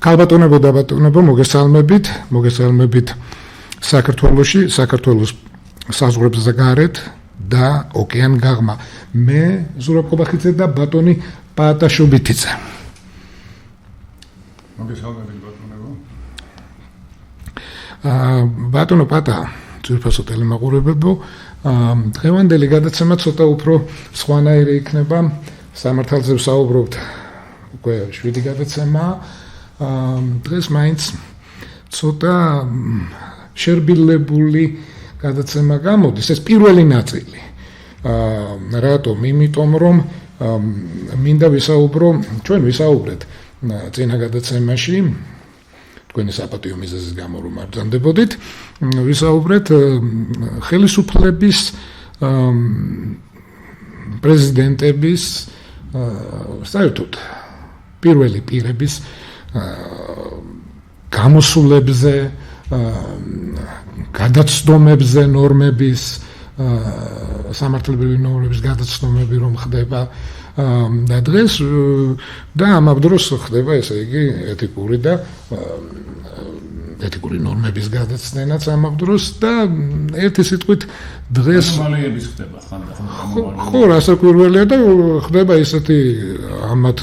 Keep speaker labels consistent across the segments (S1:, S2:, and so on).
S1: ქალბატონებო და ბატონებო, მოგესალმებით საქართველოში, საქართველოს საზღვრებზე გარეთ და ოკეან გაღმა. მე ზურაბ ყობახიძე და ბატონი პაატა შუბითიძე.
S2: მოგესალმებით ბატონებო.
S1: ბატონო პაატა, ძვირფასო ტელემაყურებლებო, დღევანდელი გადაცემა ცოტა უფრო სხვანაირი იქნება. სამართალზე ვსაუბრობთ უკვე 7 გადაცემა. დღეს მაინც ცოტა შერბილებული გადაცემა გამოდის, ეს პირველი ნაწილი. რატომ? იმიტომ რომ მინდა ვისაუბრო, ჩვენ ვისაუბრეთ წინა გადაცემაში, თქვენი საპატიო მიზეზის გამო რომ არ ბრძანდებოდით, ვისაუბრეთ ხელისუფლების პრეზიდენტების საერთოდ პირველი პირების გამოსულებზე, გადაცდომებზე, ნორმების, სამართლებრივი ნორმების გადაცდომები რომ ხდება და დღეს და ამავ დროს ხდება ესე იგი ეთიკური ნორმების გადაცდენაც ამავ დროს და ერთი სიტყვით დღეს
S2: ანომალიების ხდება ხანდახან.
S1: ხო, რასაკვირველია და ხდება ისეთი ამათ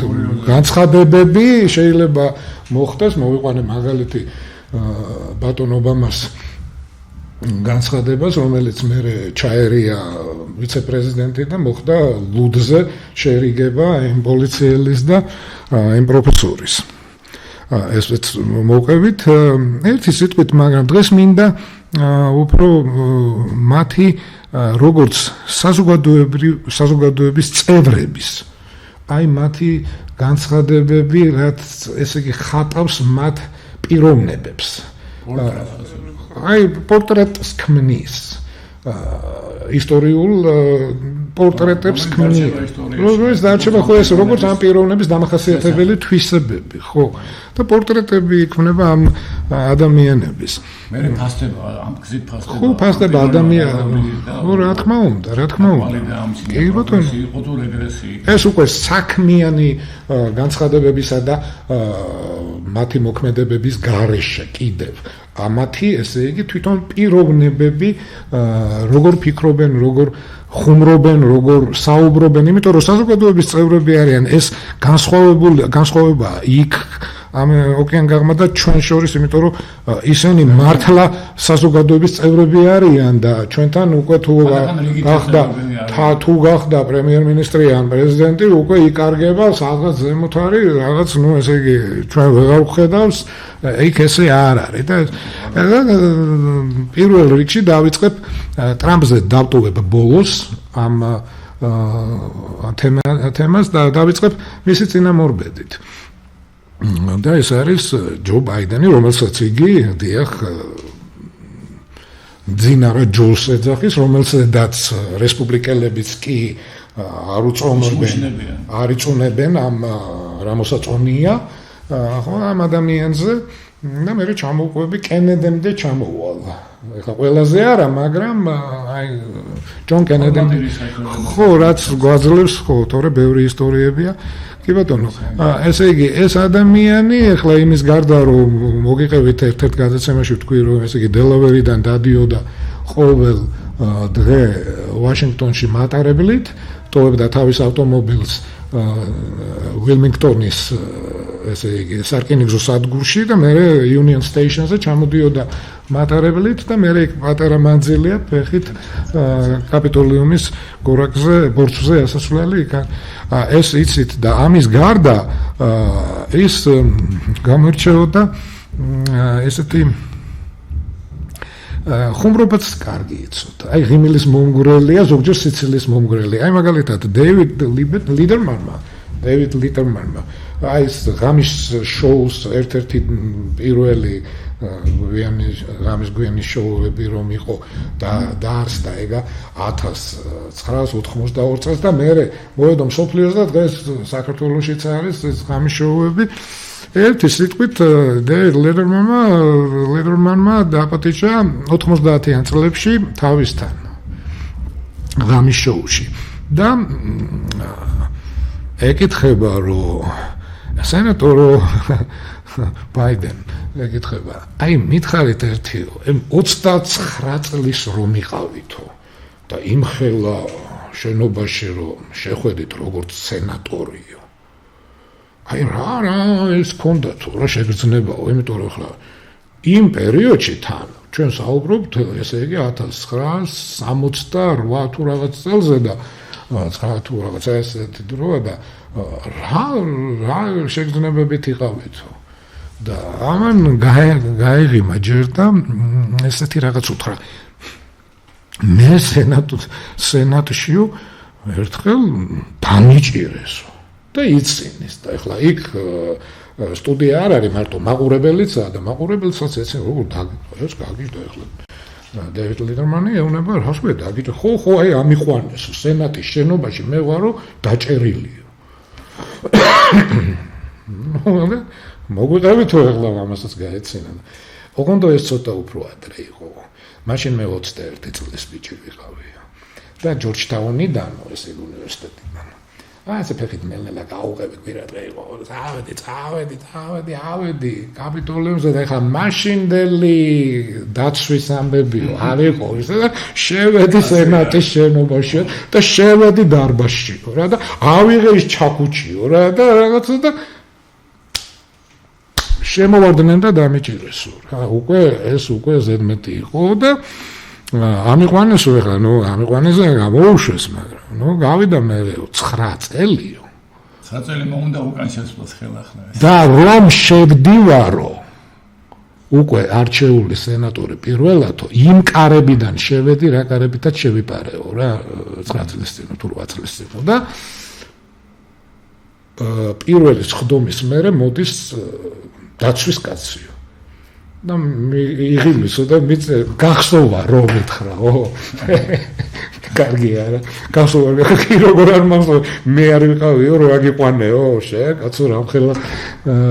S1: განცხადებები შეიძლება მოხდეს, მოვიყვანე მაგალითი ბატონ ობამას განცხადებას, რომელიც მერე ჩაერია ვიცე-პრეზიდენტი და მოხდა ლუდზე შერიგება იმ პოლიციელის და იმ პროფესორის. ესეც მოვყევით ერთი სიტყვით, მაგრამ დღეს მინდა უფრო მათი როგორც საზოგადოების წევრების, აი მათი განცხადებები, რაც ესე იგი ხატავს მათ პიროვნებებს. აი პორტრეტს ქმნის. ისტორიულ პორტრეტებს ქმნის. როგორც დარჩება ხო ეს როგორც ამ პიროვნების დამახასიათებელი თვისებები, ხო? და პორტრეტები იქმნება ამ ადამიანების.
S2: მე ფასდება, ამ გზით ფასდება.
S1: ხო, ფასდება ადამიანი. ხო, რა თქმა უნდა. კი ბატონო,
S2: იყო თუ რეგრესია.
S1: ეს უკვე საქმიანი განცხადებებისა და მათი მოქმედებების გარეშე კიდევ. ამათი, ესე იგი, თვითონ პიროვნებები, როგორ ფიქრობენ, როგორ ხუმრობენ, როგორ საუბრობენ, იმიტომ რომ საზოგადოების წევრები არიან, ეს განსხვავება იქ ამ ოკეან გაღმა და ჩვენ შორის, იმიტომ რომ ისინი მართლა საზოგადოების წევრები არიან და ჩვენთან უკვე თუ გახდა პრემიერ-მინისტრი ან პრეზიდენტი, უკვე იკარგება რაღაც ზემოთ არის, რაღაც, ესე იგი, ჩვენ ვეღარ ვხედავს, იქ ესე არ არის და პირველ რიგში დავიწყებ ტრამპზე დავტოვებ ბოლოს ამ თემას და დავიწყებ მისი წინამორბედით. და ეს არის ჯო ბაიდენი, რომელსაც იგი დიახ ძინარა ჯოლს ეძახის, რომელსაც რესპუბლიკელებიც კი არ იწუნებენ ამ რამოსაწონია ხო ამ ადამიანზე და მე ჩამოვყვები კენედემდე ჩამოვალ. ეხლა ყველაზე არა, მაგრამ აი ჯონ კენედემდე ხო რაც გვაძლევს ხო, თორე ბევრი ისტორიებია. კი ბატონო, ესე იგი ეს ადამიანი ეხლა იმის გარდა რომ მოგიყევით ერთ-ერთ გადაცემაში ვთქვი რომ ესე იგი დელავერიდან დადიოდა ყოველ დღე ვაშინგტონში მატარებლით, ტოვებდა თავის ავტომობილს ვილმინგტონის ესე იგი სარკინიგზო სადგურში და მე Union Station-ზე ჩამოდიოდა მატარებლით და მე იქ პატარა მანძილია ფეხით კაპიტოლიუმის გორაკზე, ბორცვზე ასასვლელი იქ. ეს იცით და ამის გარდა ის გამორჩეოდა ესეთი ხუმრობაც კარგი იცოდა. აი ღიმილის მომგვრელია, ზოგჯერ სიცილის მომგვრელია. აი მაგალითად დეივიდ ლიტერმანმა აი ეს ღამის შოუს ერთ-ერთი პირველი ღამის გვიანი შოუები რომ იყო და დაარსდა ეგა 1982 წელს და მე მოვედო მსოფლიოს და დღეს საქართველოშიც არის ეს ღამის შოუები. ერთი სიტყვით დეივიდ ლიტერმანმა დააპატიჟა 90-იან წლებში თავისთან ღამის შოუში და ეკითხება რომ სენატორო ბაიდენ ეკითხება, აი მითხარით ერთიო, 29 წლის რომ იყავითო და იმხელა შენობაში რომ შეხვედით როგორც სენატორიო. აი რა ეს კონდა თუ რა შეგრძნებაო, იმიტომ რომ ხლა იმ პერიოდში თან ჩვენ საუბრობთ, ესე იგი 1968 თუ რაღაც წელზე და 9 თუ რაღაც ესეთი დროა და რა შეგრძნებებით იყავითო. და ამან გაიღიმა ჯერ და ესეთი რაღაც უთხრა. მე სენატშიო ერთხელ დამიჭირესო და იცინის და ეხლა იქ სტუდია არ არის მარტო მაყურებელიცაა და მაყურებელსაც ეცენ როგორ დაგიყვეს გაგიჟდა ეხლა დევიდ ლიდერმანი ეუბნება რას მე დაგიჭირე ხო აი ამიყვანესო სენატის შენობაში მე ვარო დაჭერილიო მოგვიყევით თუ ეხლა ამასაც გაეცინა ოღონდ ეს ცოტა უფრო ადრე იყო მაშინ მე 21 წლის ბიჭი ვიყავია და ჯორჯტაუნიდან ეს უნივერსიტეტიდან ასე ფეხით მელნელა გაუღები კვირადღე იყო ავედი კაპიტოლიუმზე და ეხლა მაშინდელი დაცვის ამბებიო არ იყო ისე და შევედი სენატის შენობაში და შევედი დარბაზშიო რა და ავიღე ის ჩაქუჩიო რა და რაღაცა და შემოვარდნენ და დამიჭირესო რა ეს უკვე ზედმეტი იყო და ამიყვანესო ეხლა ამიყვანესა გამოუშვეს მაგრამ გავიდა მე 9 წელიო
S2: 9 წელი მომუნდა უკან შესვლას ხელახლა
S1: და რომ შევდივარო უკვე არჩეული სენატორი პირველათო იმ კარებიდან შევედი რა კარებითაც შევიპარეო რა 9 წლის წინ თუ 8 წლის წინ და პირველი ხდომის მერე მოდის დაცვის კაციო და იღიმისო და მიწე გახსოვა რომ მითხრაო კარგი არა გახსოვა კი როგორ არ მახსოვ მე არ ვიყავიო რომ აგიყვანეო კაცო რამხელა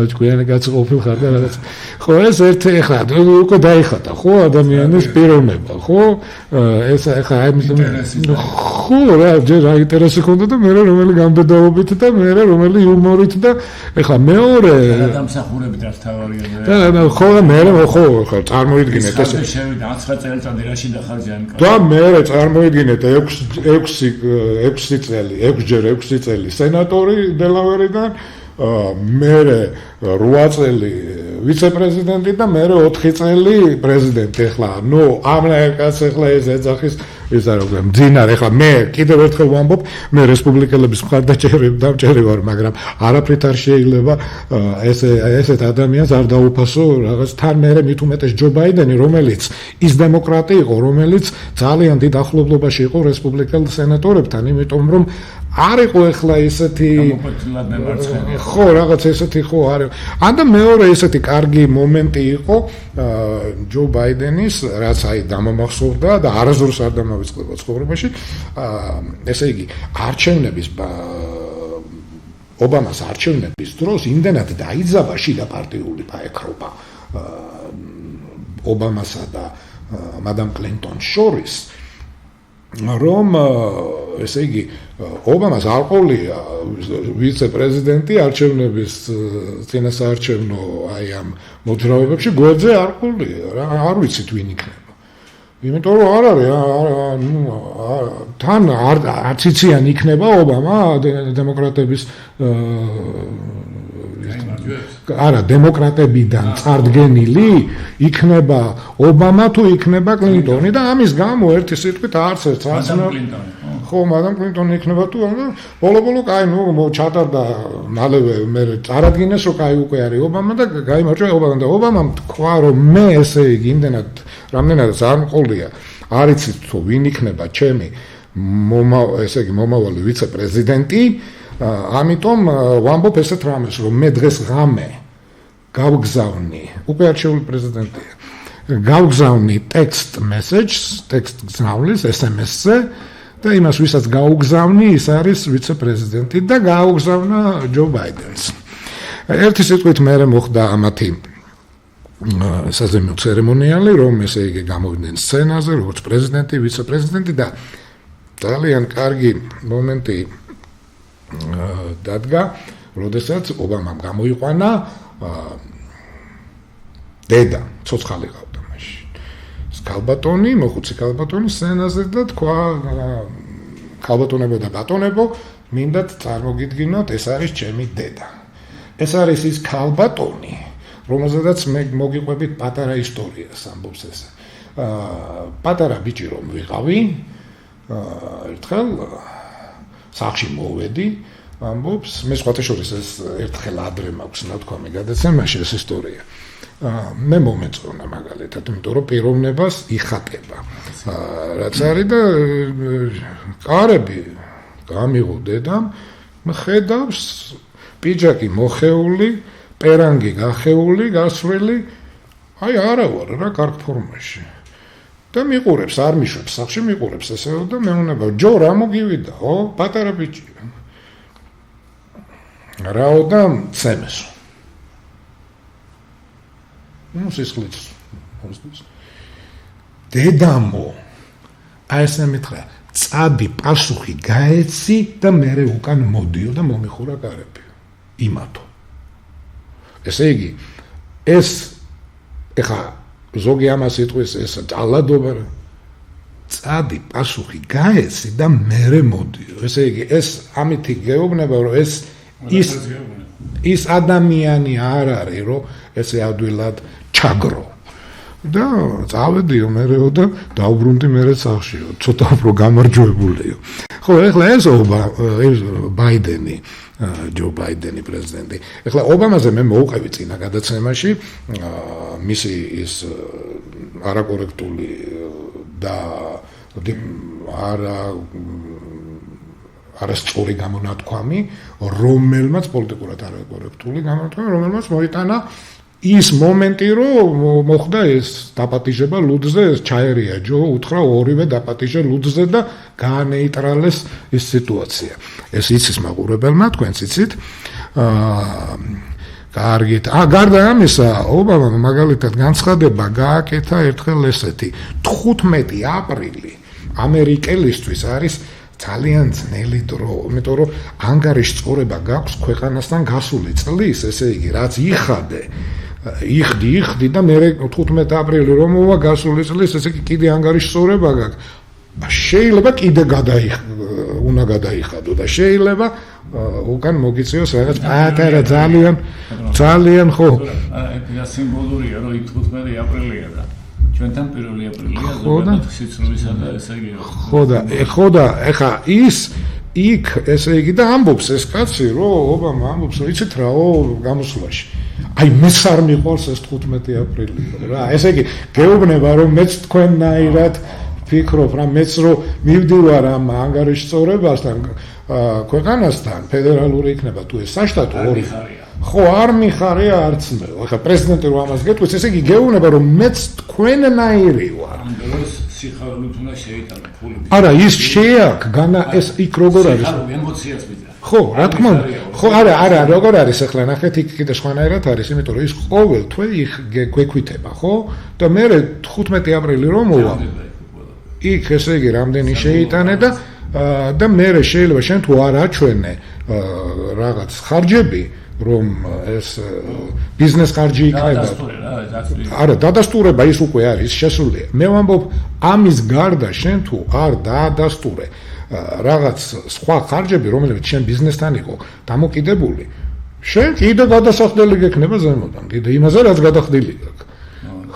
S1: ჭკვიანი კაცო ყოფილ ხარ და რაღაც ხო ეს ერთი ეხლა უკვე დაიხატა ხო ადამიანის პიროვნება ხო ეს ეხლა ხო რა ჯერ აინტერესი ქონდა და მე რომელი გამბედაობით და მე რომელი იუმორით და ეხლა მეორე
S2: დამსახურებით არ თავარია
S1: და ხო მე ხო წარმოიდგინეთ ეს
S2: შევიდა 9 წელიწადი რაში დახარჯა იმ კაცს
S1: და მე წარმოიდგინეთ 6 წელი სენატორი დელავერიდან მე 8 წელი ვიცე-პრეზიდენტი და მე 4 წელი პრეზიდენტი ეხლა ამ კაცს ეხლა ეს ეძახის ის არ უკვე მძინარე ეხლა მე კიდევ ერთხელ ვამბობ მე რესპუბლიკელების მხარდამჭერი ვარ მაგრამ არაფრით არ შეიძლება ესეთ ადამიანს არ დაუფასო რაღაც თან მე მით უმეტეს ჯო ბაიდენი რომელიც ის დემოკრატი იყო რომელიც ძალიან დიდ ახლობლობაში იყო რესპუბლიკელ სენატორებთან იმიტომ რომ არ იყო ეხლა ესეთი ხო რაღაც ესეთი ხო არის ანდა მეორე ესეთი კარგი მომენტი იყო ჯო ბაიდენის რაც აი დამამახსოვრდა და არასდროს არ დამავიწყდება ცხოვრებაში ესე იგი არჩევნების ობამას არჩევნების დროს იმდენად დაიძაბა შიდა პარტიული პაექრობა ობამასა და მადამ კლინტონს შორის რომ ესე იგი ობამას არ ყოლია ვიცე-პრეზიდენტი არჩევნების წინასაარჩევნო აი ამ მოძრაობებში გვერდზე არ ყოლია რა არ ვიცით ვინ იქნება იმიტომ რომ არ არის თან არც იციან იქნება ობამა დემოკრატების არა დემოკრატებიდან წარდგენილი იქნება ობამა თუ იქნება კლინტონი და ამის გამო ერთი სიტყვით არც ერთ ხო მადამ კლინტონი იქნება თუ ბოლო-ბოლო კაი ჩატარდა მალევე მე წარადგინეს რომ კაი უკვე არის ობამა და გაიმარჯვა ობამა და ობამამ თქვა რომ მე ესე იგი იმდენად რამდენადაც არ მყოლია არ იცით თუ ვინ იქნება ჩემი ესე იგი მომავალი ვიცე-პრეზიდენტი ამიტომ ვამბობ ესეთ რამეს რომ მე დღეს ღამე გავგზავნი უკვე არჩეული პრეზიდენტია გავგზავნი ტექსტ გზავნის SMS-ზე და იმას ვისაც გაუგზავნი ის არის ვიცე-პრეზიდენტი და გაუგზავნა ჯო ბაიდენს ერთი სიტყვით მერე მოხდა ამათი საზეიმო ცერემონიალი რომ ესე იგი გამოვიდნენ სცენაზე როგორც პრეზიდენტი ვიცე-პრეზიდენტი და ძალიან კარგი მომენტი დადგა, როდესაც ობამამ გამოიყვანა დედა ცოცხალი ყავდა მაშინ. ქალბატონი, მოხუცი ქალბატონი სცენაზე და თქვა ქალბატონებო და ბატონებო, მინდათ წარმოგიდგინოთ, ეს არის ჩემი დედა. ეს არის ის ქალბატონი, რომელზედაც მე მოგიყვებით პატარა ისტორიას ამბობს ეს. პატარა ბიჭი რომ ვიყავი, ერთხელ სახლში მოვედი, ამბობს, მე სხვათა შორის ეს ერთხელ ადრე მაქვს ნათქვამი გადაცემაში ეს ისტორია. მე მომეწონა მაგალითად, იმიტომ რომ პიროვნებას იხატება. რაც არის და კარები გამიღო დედამ, ხედავს პიჯაკი მოხეული, პერანგი გახეული, გასვლელი, აი არა ვარ რა კარგ ფორმაში. და მიყურებს, არ მიშვებს სახში მიყურებს ესეო და მეუბნება, ჯო რა მოგივიდა, პატარა ბიჭი. რაო და ცემესო. სისხლიც. დედამო, აი ესე მითხრა, წადი პასუხი გაეცი და მერე უკან მოდიო და მომიხურა კარები. იმათო. ესე იგი, ეს ეხა ზოგი ამას იტყვის ეს ძალადობა წადი პასუხი გაეცი და მერე მოდიო. ესე იგი, ეს ამითი გეუბნება, რომ ის ადამიანი არ არის, რომ ესე ადვილად ჩაგრო. და წავედიო მერეო და დაუბრუნდი მერე სახშიო, ცოტა უფრო გამარჯვებულიო. ხო, ეხლა ეს ბაიდენი, ჯო ბაიდენი პრეზიდენტი. ეხლა ობამაზე მე მოვუყევი წინა გადაცემაში, მისი ის არაკორექტული და არასწორი გამონათქვამი, რომელმაც პოლიტიკურად არაკორექტული გამონათქვამი, რომელმაც მოიტანა ის მომენტი, რომ მოხდა ეს დაპატიჟება ლუდზე, ეს ჩაერია ჯო, უთხრა ორივე დაპატიჟე ლუდზე და გაანეიტრალეს ეს სიტუაცია. ეს იცის მაყურებელმა, თქვენც იცით. კარგით. გარდა ამისა, ობამამ მაგალითად განცხადება გააკეთა ერთხელ ესეთი 15 აპრილი ამერიკელისთვის არის ძალიან ძნელი დრო, იმიტომ რომ ანგარიშწორება გაქვს ქვეყანასთან გასული წლის, ესე იგი, რაც იხადე იხდი და მე 15 აპრილი რომ მოვა გასული წლის, ესე იგი კიდე ანგარიშწორება გაქვს. შეიძლება კიდე უნდა გადაიხადო და შეიძლება უკან მოგიწიოს რაღაც პატარა ძალიან ხო.
S2: ეს სიმბოლურია, რომ 15 აპრილია და ჩვენთან 1 აპრილია ზოგადად სიცრუისა და ესე იგი.
S1: ხო და ეხა იქ ესე იგი და ამბობს ეს კაცი, რომ ობამა ამბობს, რომ იცით რაო გამოსვლაში. აი მეც არ მიყვარს ეს 15 აპრილი რა. ესე იგი გეუბნება რომ მეც თქვენნაირად ფიქრობ რა, მეც რომ მივდივარ ამ ანგარიშწორებასთან ქვეყანასთან ფედერალური იქნება თუ ეს საშტატო ორი. ხო, არ მიხარია არც მე. ახლა პრეზიდენტი რომ ამას გეტყვის, ესე იგი გეუბნება რომ მეც თქვენნაირი ვარ.
S2: ამ დროს სიხარულით უნდა შეიტანო ფული.
S1: არა, ის შეაქ განა ეს იქ როგორ არის?
S2: ემოციას ვიძრა.
S1: ხო, რა თქმა უნდა. ხო, არა, როგორ არის ახლა ნახეთ იქ კიდე სხვანაირად არის, იმიტომ რომ ის ყოველ თვე იქ გვექვითება, ხო? და მე 15 აპრილი რომ მოვა. იქ ესე იგი რამდენი შეიტანე და მე შეიძლება შენ თუ არ აჩვენე რაღაც ხარჯები, რომ ეს ბიზნეს ხარჯი იქნება. არა, დადასტურება ის უკვე არის შესული. მე ვამბობ, ამის გარდა შენ თუ არ დაადასტურე რაღაც სხვა ხარჯები, რომლებიც შენ ბიზნესთან იყო დამოკიდებული, შენ კიდე გადასახდელი გექნება ზემოდან, კიდე იმაზე რაც გადახდილი გაქვს.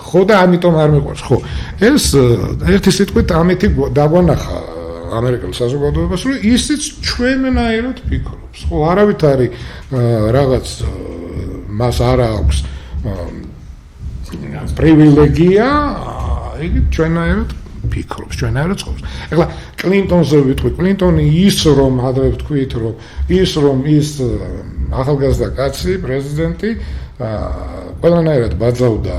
S1: ხო და ამიტომ არ მიყვარს, ხო. ეს ერთი სიტყვით ამითი დაგვანახა ამერიკელ საზოგადოებას, რომ ისიც ჩვენნაირად ფიქრობს. ხო, არავით არის რაღაც მას არ აქვს პრივილეგია, იგი ჩვენნაირად ფიქრობს, ჩვენნაირად ცხოვრობს. ეხლა კლინტონზე ვიტყვი, კლინტონი ის რომ ადრე ვთქვით, რომ ის ახალგაზრდა კაცი, პრეზიდენტი, ყველანაირად ბაძავდა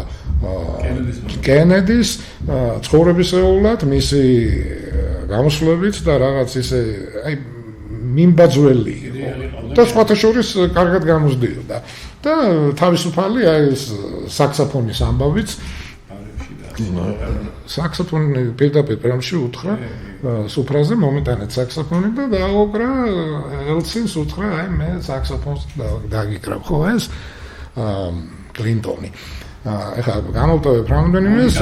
S1: კენედის ცხოვრებისეულად, მისი გამოსვლებით და რაღაც ისე აი მიმბაძველი იყო და სხვათა შორის კარგად გამოსდიოდა და თავისუფალი აი ეს საქსოფონის ამბავიც საქსოფონი პირდაპირ პრემში უთხრა სუფრაზე მომენტანად საქსოფონი და დაუკრა ელცინს უთხრა აი მე საქსოფონს დაგიკრავ ხო ეს კლინტონი ეხლა გამოვტოვებ რამდენიმეს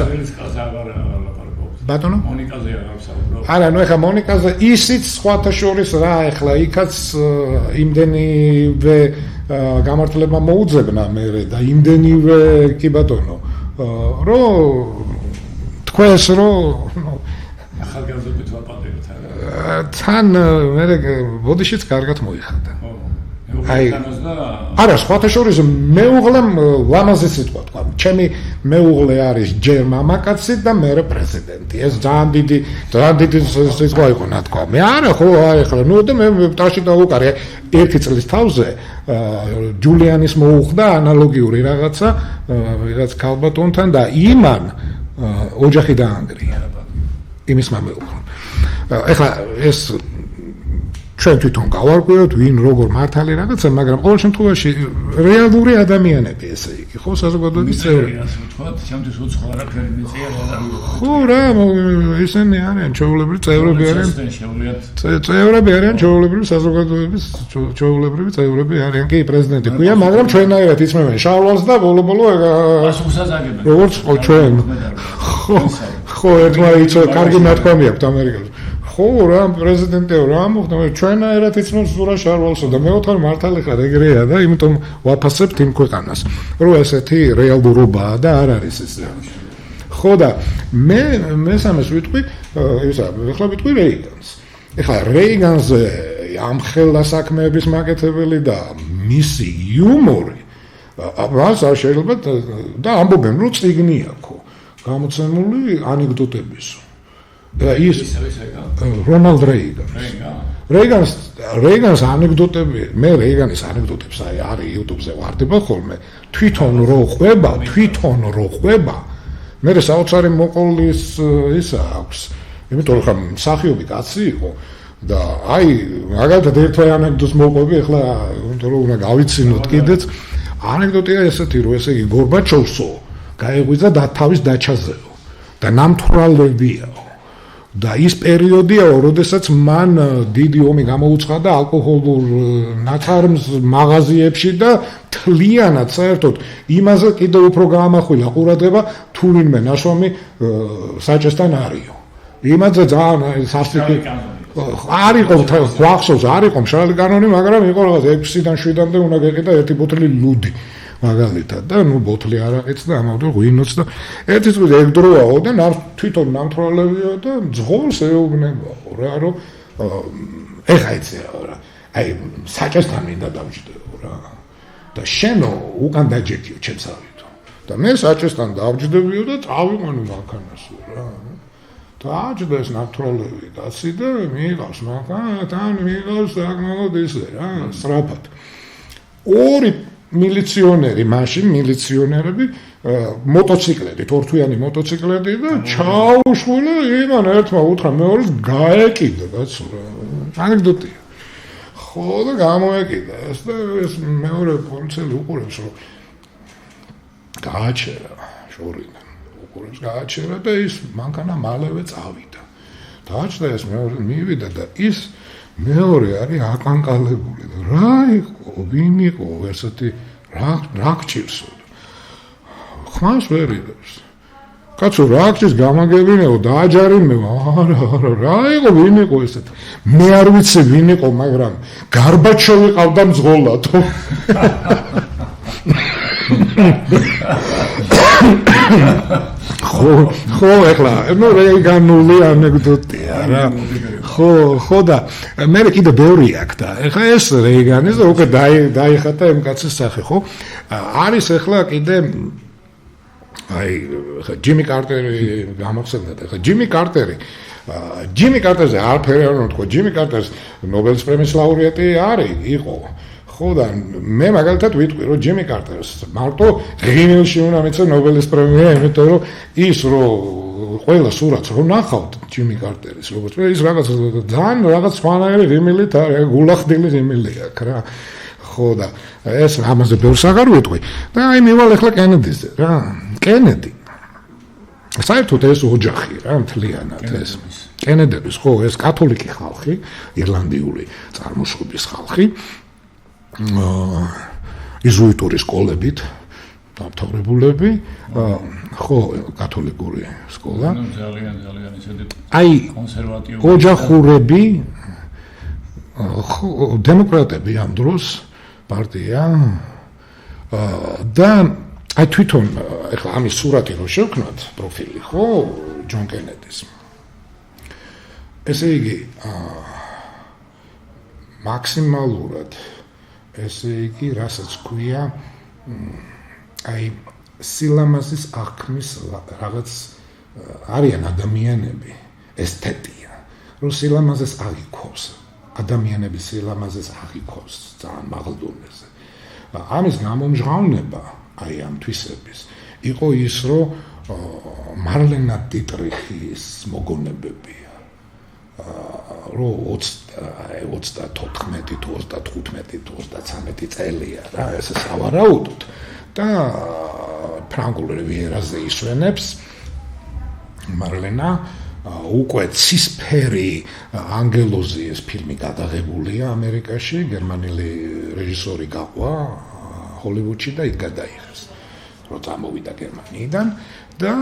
S1: ბატონო
S2: მონიკაზე აღარ საუბრობ.
S1: არა, ნუ ეხლა მონიკაზე ისიც სხვათა შორის რა ეხლა იქაც იმდენივე გამართლება მოუძებნა მერე და იმდენივე კი ბატონო რომ თქვენს რომ
S2: ახალგაზრდობით ვაპატიოთ
S1: თან მერე ბოდიშიც კარგად მოიხადა.
S2: აი
S1: არა, სხვათა შორის მეუღლემ ლამაზი სიტყვა თქვა. ჩემი მეუღლე არის ჯერ მამაკაცი და მერე პრეზიდენტი. ეს ძალიან დიდი სიტყვა იყო ნათქვა. მე არა ხო, ახლა ნუ და მე ტაში დავუკარი. ერთი წლის თავზე ჯულიანის მოუხდა ანალოგიური რაღაცა ვიღაც ქალბატონთან და იმან ოჯახი დაანგრია. იმის მამეუღლემ. ახლა ეს ჩვენ თვითონ გავარკვევთ ვინ როგორ მართალი რაღაცა, მაგრამ ყოველ შემთხვევაში რეალური ადამიანები ესე იგი, ხო, საზოგადოების წევრები.
S2: ჩემთვის უცხო არაფერი მიწია რა.
S1: ხო რა, ისინი არიან ჩვეულებრივი წევრები არიან. წევრები არიან ჩვეულებრივი საზოგადოების ჩვეულებრივი წევრები არიან კი პრეზიდენტი ქვია, მაგრამ ჩვენაირად იწმევენ შარვალს და ბოლო-ბოლო
S2: ასუსაზაგებენ.
S1: როგორც ჩვენ. ხო, ერთმა იცო კარგი ნათქვამი აქვს ამერიკაში. ხო რა პრეზიდენტია რა მოხდა ჩვენაერად იცნობს ზურა შარვალსო და მე ვთქვი მართალი ხარ ეგრეა და იმიტომ ვაფასებთ იმ ქვეყანას რომ ესეთი რეალურობაა და არ არის ეს ხო და მე მესამეს ვიტყვი ისა ახლა ვიტყვი რეიგანს ეხლა რეიგანზე ამ ხელა საქმეების მაკეთებელი და მისი იუმორი მას არ შეიძლება და ამბობენ რომ წიგნი აქვს გამოცემული ანეკდოტების და ის რონალდ რეიგანს ანეკდოტები მე რეიგანის ანეკდოტებს არის YouTube-ზე ვარდება ხოლმე თვითონ რო ხვება მე საოცარი მოყოლის ისა აქვს იმიტომ რომ მსახიობი კაცი იყო და აი მაგალითად ერთვაი ანეკდოტს მოყვები ახლა რომ უნდა გავიცინოთ კიდეც ანეკდოტია ესეთი რომ ესე იგი გორბაჩოვსო გაეღვიძა და თავის დაჩაზეო და ნამთვრალებია და ის პერიოდია, როდესაც მან დიდი ომი გამოუცხადა ალკოჰოლურ ნაცარმს მაღაზიებში და თლიანად საერთოდ იმაზე კიდევ უფრო გაამახვილა ყურადღება თუ ვინმე ნაშრომი საჭესთან არისო. იმაზე ძალიან სასტიკი არ იყო გვახსოვს, არ იყო მშრალი კანონი, მაგრამ იყო რაღაც 6-დან 7-მდე უნდა გეყიდა ერთი ბოთლი ლუდი. მაგალითად და ნუ ბოთლი არაყიც და ამავდროულად ღვინოც და ერთი წუთი ეგ დროაო და თვითონ ნამთვრალებია და ძღოლს ეუბნებაო რა რომ ეხა იცი რა აი საჭესთან მინდა დავჯდეო რა და შენო უკან დაჯექიო ჩემსავითო და მე საჭესთან დავჯდებიო და წავიყვანო მანქანასო რა დააჯდეს ნამთვრალები კაცი და მიიღავს მანქანათან მიიღავს საკმაოდ ისე რა სწრაფად ორი მილიციონერი მაშინ მილიციონერები მოტოციკლებით ორთვიანი მოტოციკლები და ჩაუშვილა იმან ერთმა უთხრა მეორეს გაეკიდა კაცო ანეკდოტია ხო და გამოეკიდა ეს და ეს მეორე პოლიციელი უყურებს რომ გააჩერა შორიდან უყურებს გააჩერა და ის მანქანა მალევე წავიდა დააჩერა ეს მეორე მივიდა და ის მეორე არის აკანკალებული და რა იყო ვინ იყო ესეთი რა გჭირსო ხმას ვერ იდებს კაცო რა გჭირს გამაგებინეო დააჯარიმეო არა რა იყო ვინ იყო ესეთი მე არ ვიცი ვინ იყო მაგრამ გარბაჩოვი ყავდა მძღოლათო ხო ეხლა ნუ რეიგანული ანეკდოტია რა ხო და მე კიდე ბევრი აქვს და ეხლა ეს რეიგანის და უკვე დაიხატა იმ კაცის სახე ხო არის ეხლა კიდე აი ჯიმი კარტერი გამახსენდა ეხლა ჯიმი კარტერზე არაფერი არ უნდა თქვა ჯიმი კარტერს ნობელის პრემიის ლაურეატი არის იყო ხო და მე მაგალითად ვიტყვი რომ ჯიმი კარტერს მარტო ღინელში უნდა მიეცა ნობელის პრემია იმიტომ რომ ის რომ ყველა სურათს რომ ნახავთ ჯიმი კარტერის როგორც ის რაღაც ძალიან რაღაც სხვანაირი რიმილით არის გულახდილი რიმილი აქვს რა ხო და ეს ამაზე ბევრს აღარ ვიტყვი და აი მივალ ახლა კენედიზე რა კენედი საერთოდ ეს ოჯახი რა მთლიანად ეს კენედების ხო ეს კათოლიკე ხალხი ირლანდიური წარმოშობის ხალხი იზუიტური სკოლებით დამთავრებულები, ხო, კათოლიკური სკოლა.
S2: ძალიან ისეთი
S1: აი,
S2: კონსერვატიული
S1: ოჯახურები, ხო, დემოკრატები ამ დროს პარტია და აი თვითონ ეხლა ამის სურათი რო შევქნათ, პროფილი, ხო, ჯონ კენედის. ესე იგი, მაქსიმალურად, ესე იგი, რასაც ქვია, აი სილამაზის აღქმის რაღაც არიან ადამიანები, ესთეტია, რომ სილამაზეს აღიქოვს, ადამიანების სილამაზეს აღიქოვს ძალიან მაღალ დონეზე. ამის გამომჟღავნება აი ამ თვისების იყო ის, რომ მარლენა დიტრიხის მოგონებებია, რომ 34 თუ 35 თუ 33 წელია რა, ეს სავარაუდოდ და ფრანგულ რივიერაზე ისვენებს მარლენა უკვე ცისფერი ანგელოზი ეს ფილმი გადაღებულია ამერიკაში, გერმანელი რეჟისორი გაყვა ჰოლივუდში და იქ გადაიღეს, რომ წამოვიდა გერმანიიდან და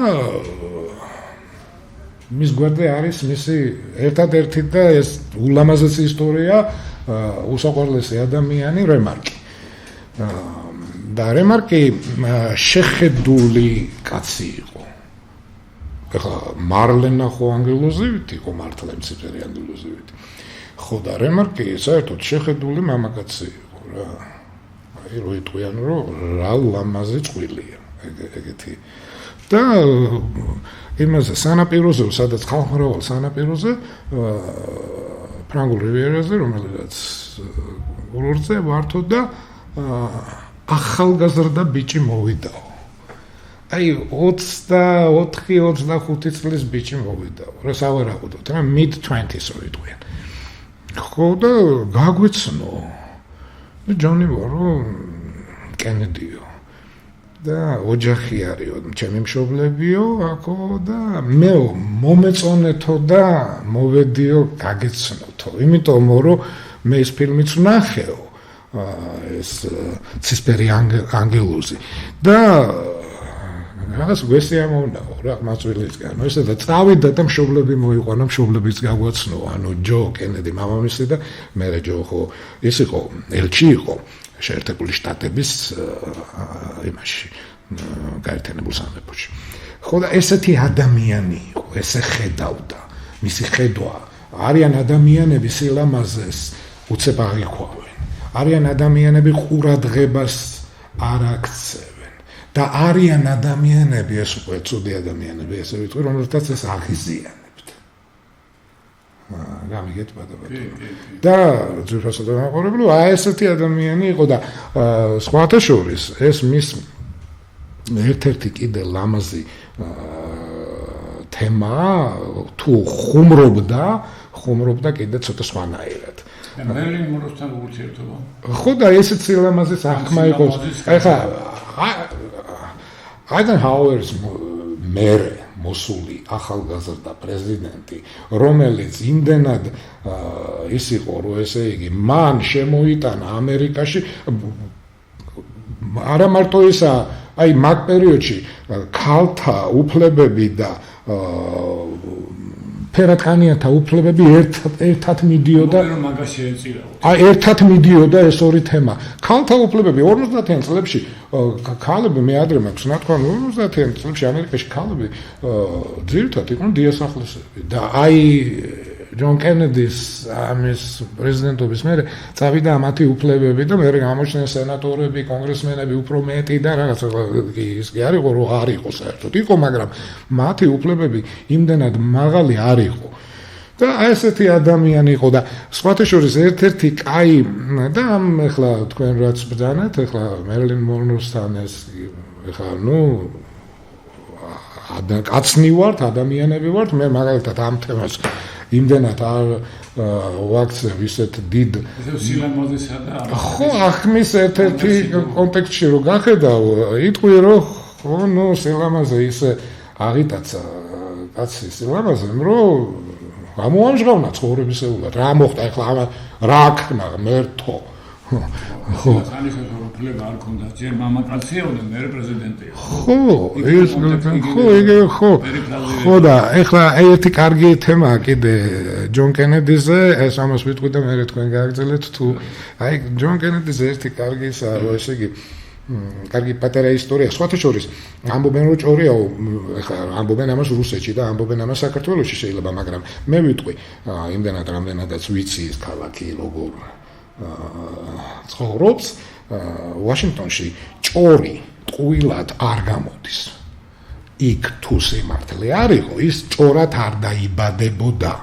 S1: მის გვერდზე არის მისი ერთადერთი და ეს ულამაზესი ისტორია უსაყვარლესი ადამიანი რემარკი. და რემარკი შეხედული კაცი იყო. ეხლა მარლენა ხო ანგელოზივით იყო, მართლა მციფერი ანგელოზივით. ხო და რემარკი საერთოდ შეხედული მამაკაცი იყო რა. აი რო იტყვიან რომ რა ლამაზი წვილია ეგეთი. და იმაზე სანაპიროზე, სადაც ხალხმრავალ სანაპიროზე ფრანგულ რივიერაზე, რომელიც კურორტზე ვართო და ახალგაზრდა ბიჭი მოვიდაო. აი 24-25 წლის ბიჭი მოვიდაო. რა სავარაუდოდ, რა mid-20s რო იტყვიან. ხო და გაგვეცნო. და ჯონი ვარო კენედიო. და ოჯახი არისო, ჩემი მშობლებიო, აქო და მე მომეწონეთო და მოვედიო გაგეცნოთო. იმიტომ რომ მე ეს ფილმიც ვნახეო. ეს ცისფერი ანგელოზი და რაღაც გვესიამოვნაო რა მაწვილისგან. ესე და წავიდა და მშობლები მოიყვანა, მშობლებიც გაგვაცნო, ანუ ჯო კენედი მამამისი და მე ჯო ხო ის იყო, ელჩი იყო შეერთებული შტატების იმაში გაერთიანებულ სამეფოში. ხო და ესეთი ადამიანი იყო, ესე ხედავდა, მისი ხედვა არიან ადამიანები სილამაზეს უცებ აღიქვავენ. არიან ადამიანები ყურადღებას არ აქცევენ და არიან ადამიანები, ეს უკვე ცუდი ადამიანები, ესე ვიტყვი, რომელთაც ეს აღიზიანებთ. გამიგეთ ბატონო. და ძვირფასად ვაყურებlo, აი ესეთი ადამიანი იყო და სხვათა შორის ეს მის ერთ-ერთი კიდე ლამაზი თემა თუ ხუმრობდა კიდე ცოტა სხვანაირად.
S2: მერლინ მონროსთან ურთიერთობა.
S1: ხო და ესეც სილამაზის აღქმა იყო. ეხლა აიდენჰაუერის მერე მოსული ახალგაზრდა პრეზიდენტი, რომელიც იმდენად ის იყო, რომ ესე იგი, მან შემოიტანა ამერიკაში არა მარტო ისა, აი მაგ პერიოდში ქალთა უფლებები და ფერატყანიანთა უფლებები ერთად მიდიოდა. აი ერთად მიდიოდა ეს ორი თემა. ქალთა უფლებები 50-იან წლებში ქალები მე ადრე მაქვს ნათქვამი 50-იან წლებში ამერიკაში ქალები ძირითადად იყვნენ დიასახლისები და აი ჯონ კენედის ამის პრეზიდენტობის მერე წავიდა მათი უფლებები და მერე გამოჩნდნენ სენატორები, კონგრესმენები უფრო მეტი და რაღაც ის კი არ იყო რომ არ იყო საერთოდ იყო, მაგრამ მათი უფლებები იმდენად მაღალი არ იყო. და ესეთი ადამიანი იყო და სხვათა შორის ერთ-ერთი კაი და ეხლა თქვენ რაც ბრძანეთ, ეხლა მერლინ მონროსთან ეს ეხლა კაცნი ვართ, ადამიანები ვართ, მე მაგალითად ამ თემას იმდენად არ ვაქცევ ისეთ დიდ
S2: სილამაზისა და
S1: ხო ახმის ერთ-ერთი კონტექსტში რომ გახედავ, იტყვი რომ ხო სილამაზე ისე აღიტაცა კაცი სილამაზე, რომ გამოამჟღავნა ცხოვრებისეულად. რა მოხდა ეხლა რა აქნა მერთო. ხო.
S2: უფლება არ ქონდა ჯერ მამაკაციაო და მე პრეზიდენტია.
S1: ხო, ეს ხო და ეხლა ერთი კარგი თემაა კიდე ჯონ კენედიზე, ეს ამას ვიტყვი და მე თქვენ გააგრძელეთ თუ აი ჯონ კენედიზე ერთი კარგი ესე იგი კარგი პატარა ისტორია, სხვათა შორის ამბობენ რომ ჭორიაო, ეხლა ამბობენ ამას რუსეთში და ამბობენ ამას საქართველოში შეიძლება, მაგრამ მე ვიტყვი იმდენად რამდენადაც ვიცი ეს ქალაქი როგორ ცხოვრობს ვაშინგტონში ჭორი ტყუილად არ გამოდის. იქ თუ სიმართლე არ იყო, ის ჭორად არ დაიბადებოდა.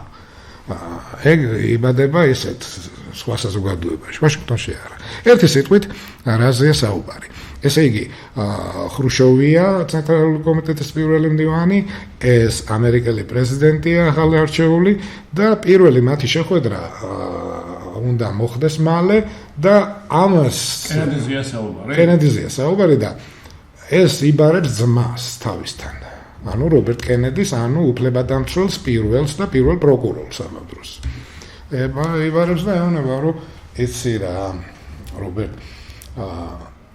S1: ეგ იბადება ისეთ სხვა საზოგადოებაში, ვაშინგტონში არა. ერთი სიტყვით რაზეა საუბარი. ესე იგი, ხრუშოვია ცენტრალური კომიტეტის პირველი მდივანი, ეს ამერიკელი პრეზიდენტია ახალი არჩეული და პირველი მათი შეხვედრა უნდა მოხდეს მალე და ამას კენედიზია საუბარი და ეს იბარებს ძმას თავისთან. ანუ რობერტ კენედის, ანუ უფლებადამცველს პირველს და პირველ პროკურორს ამ დროს. იბარებს და ეუბნება, რომ იცი რა, რობერტ,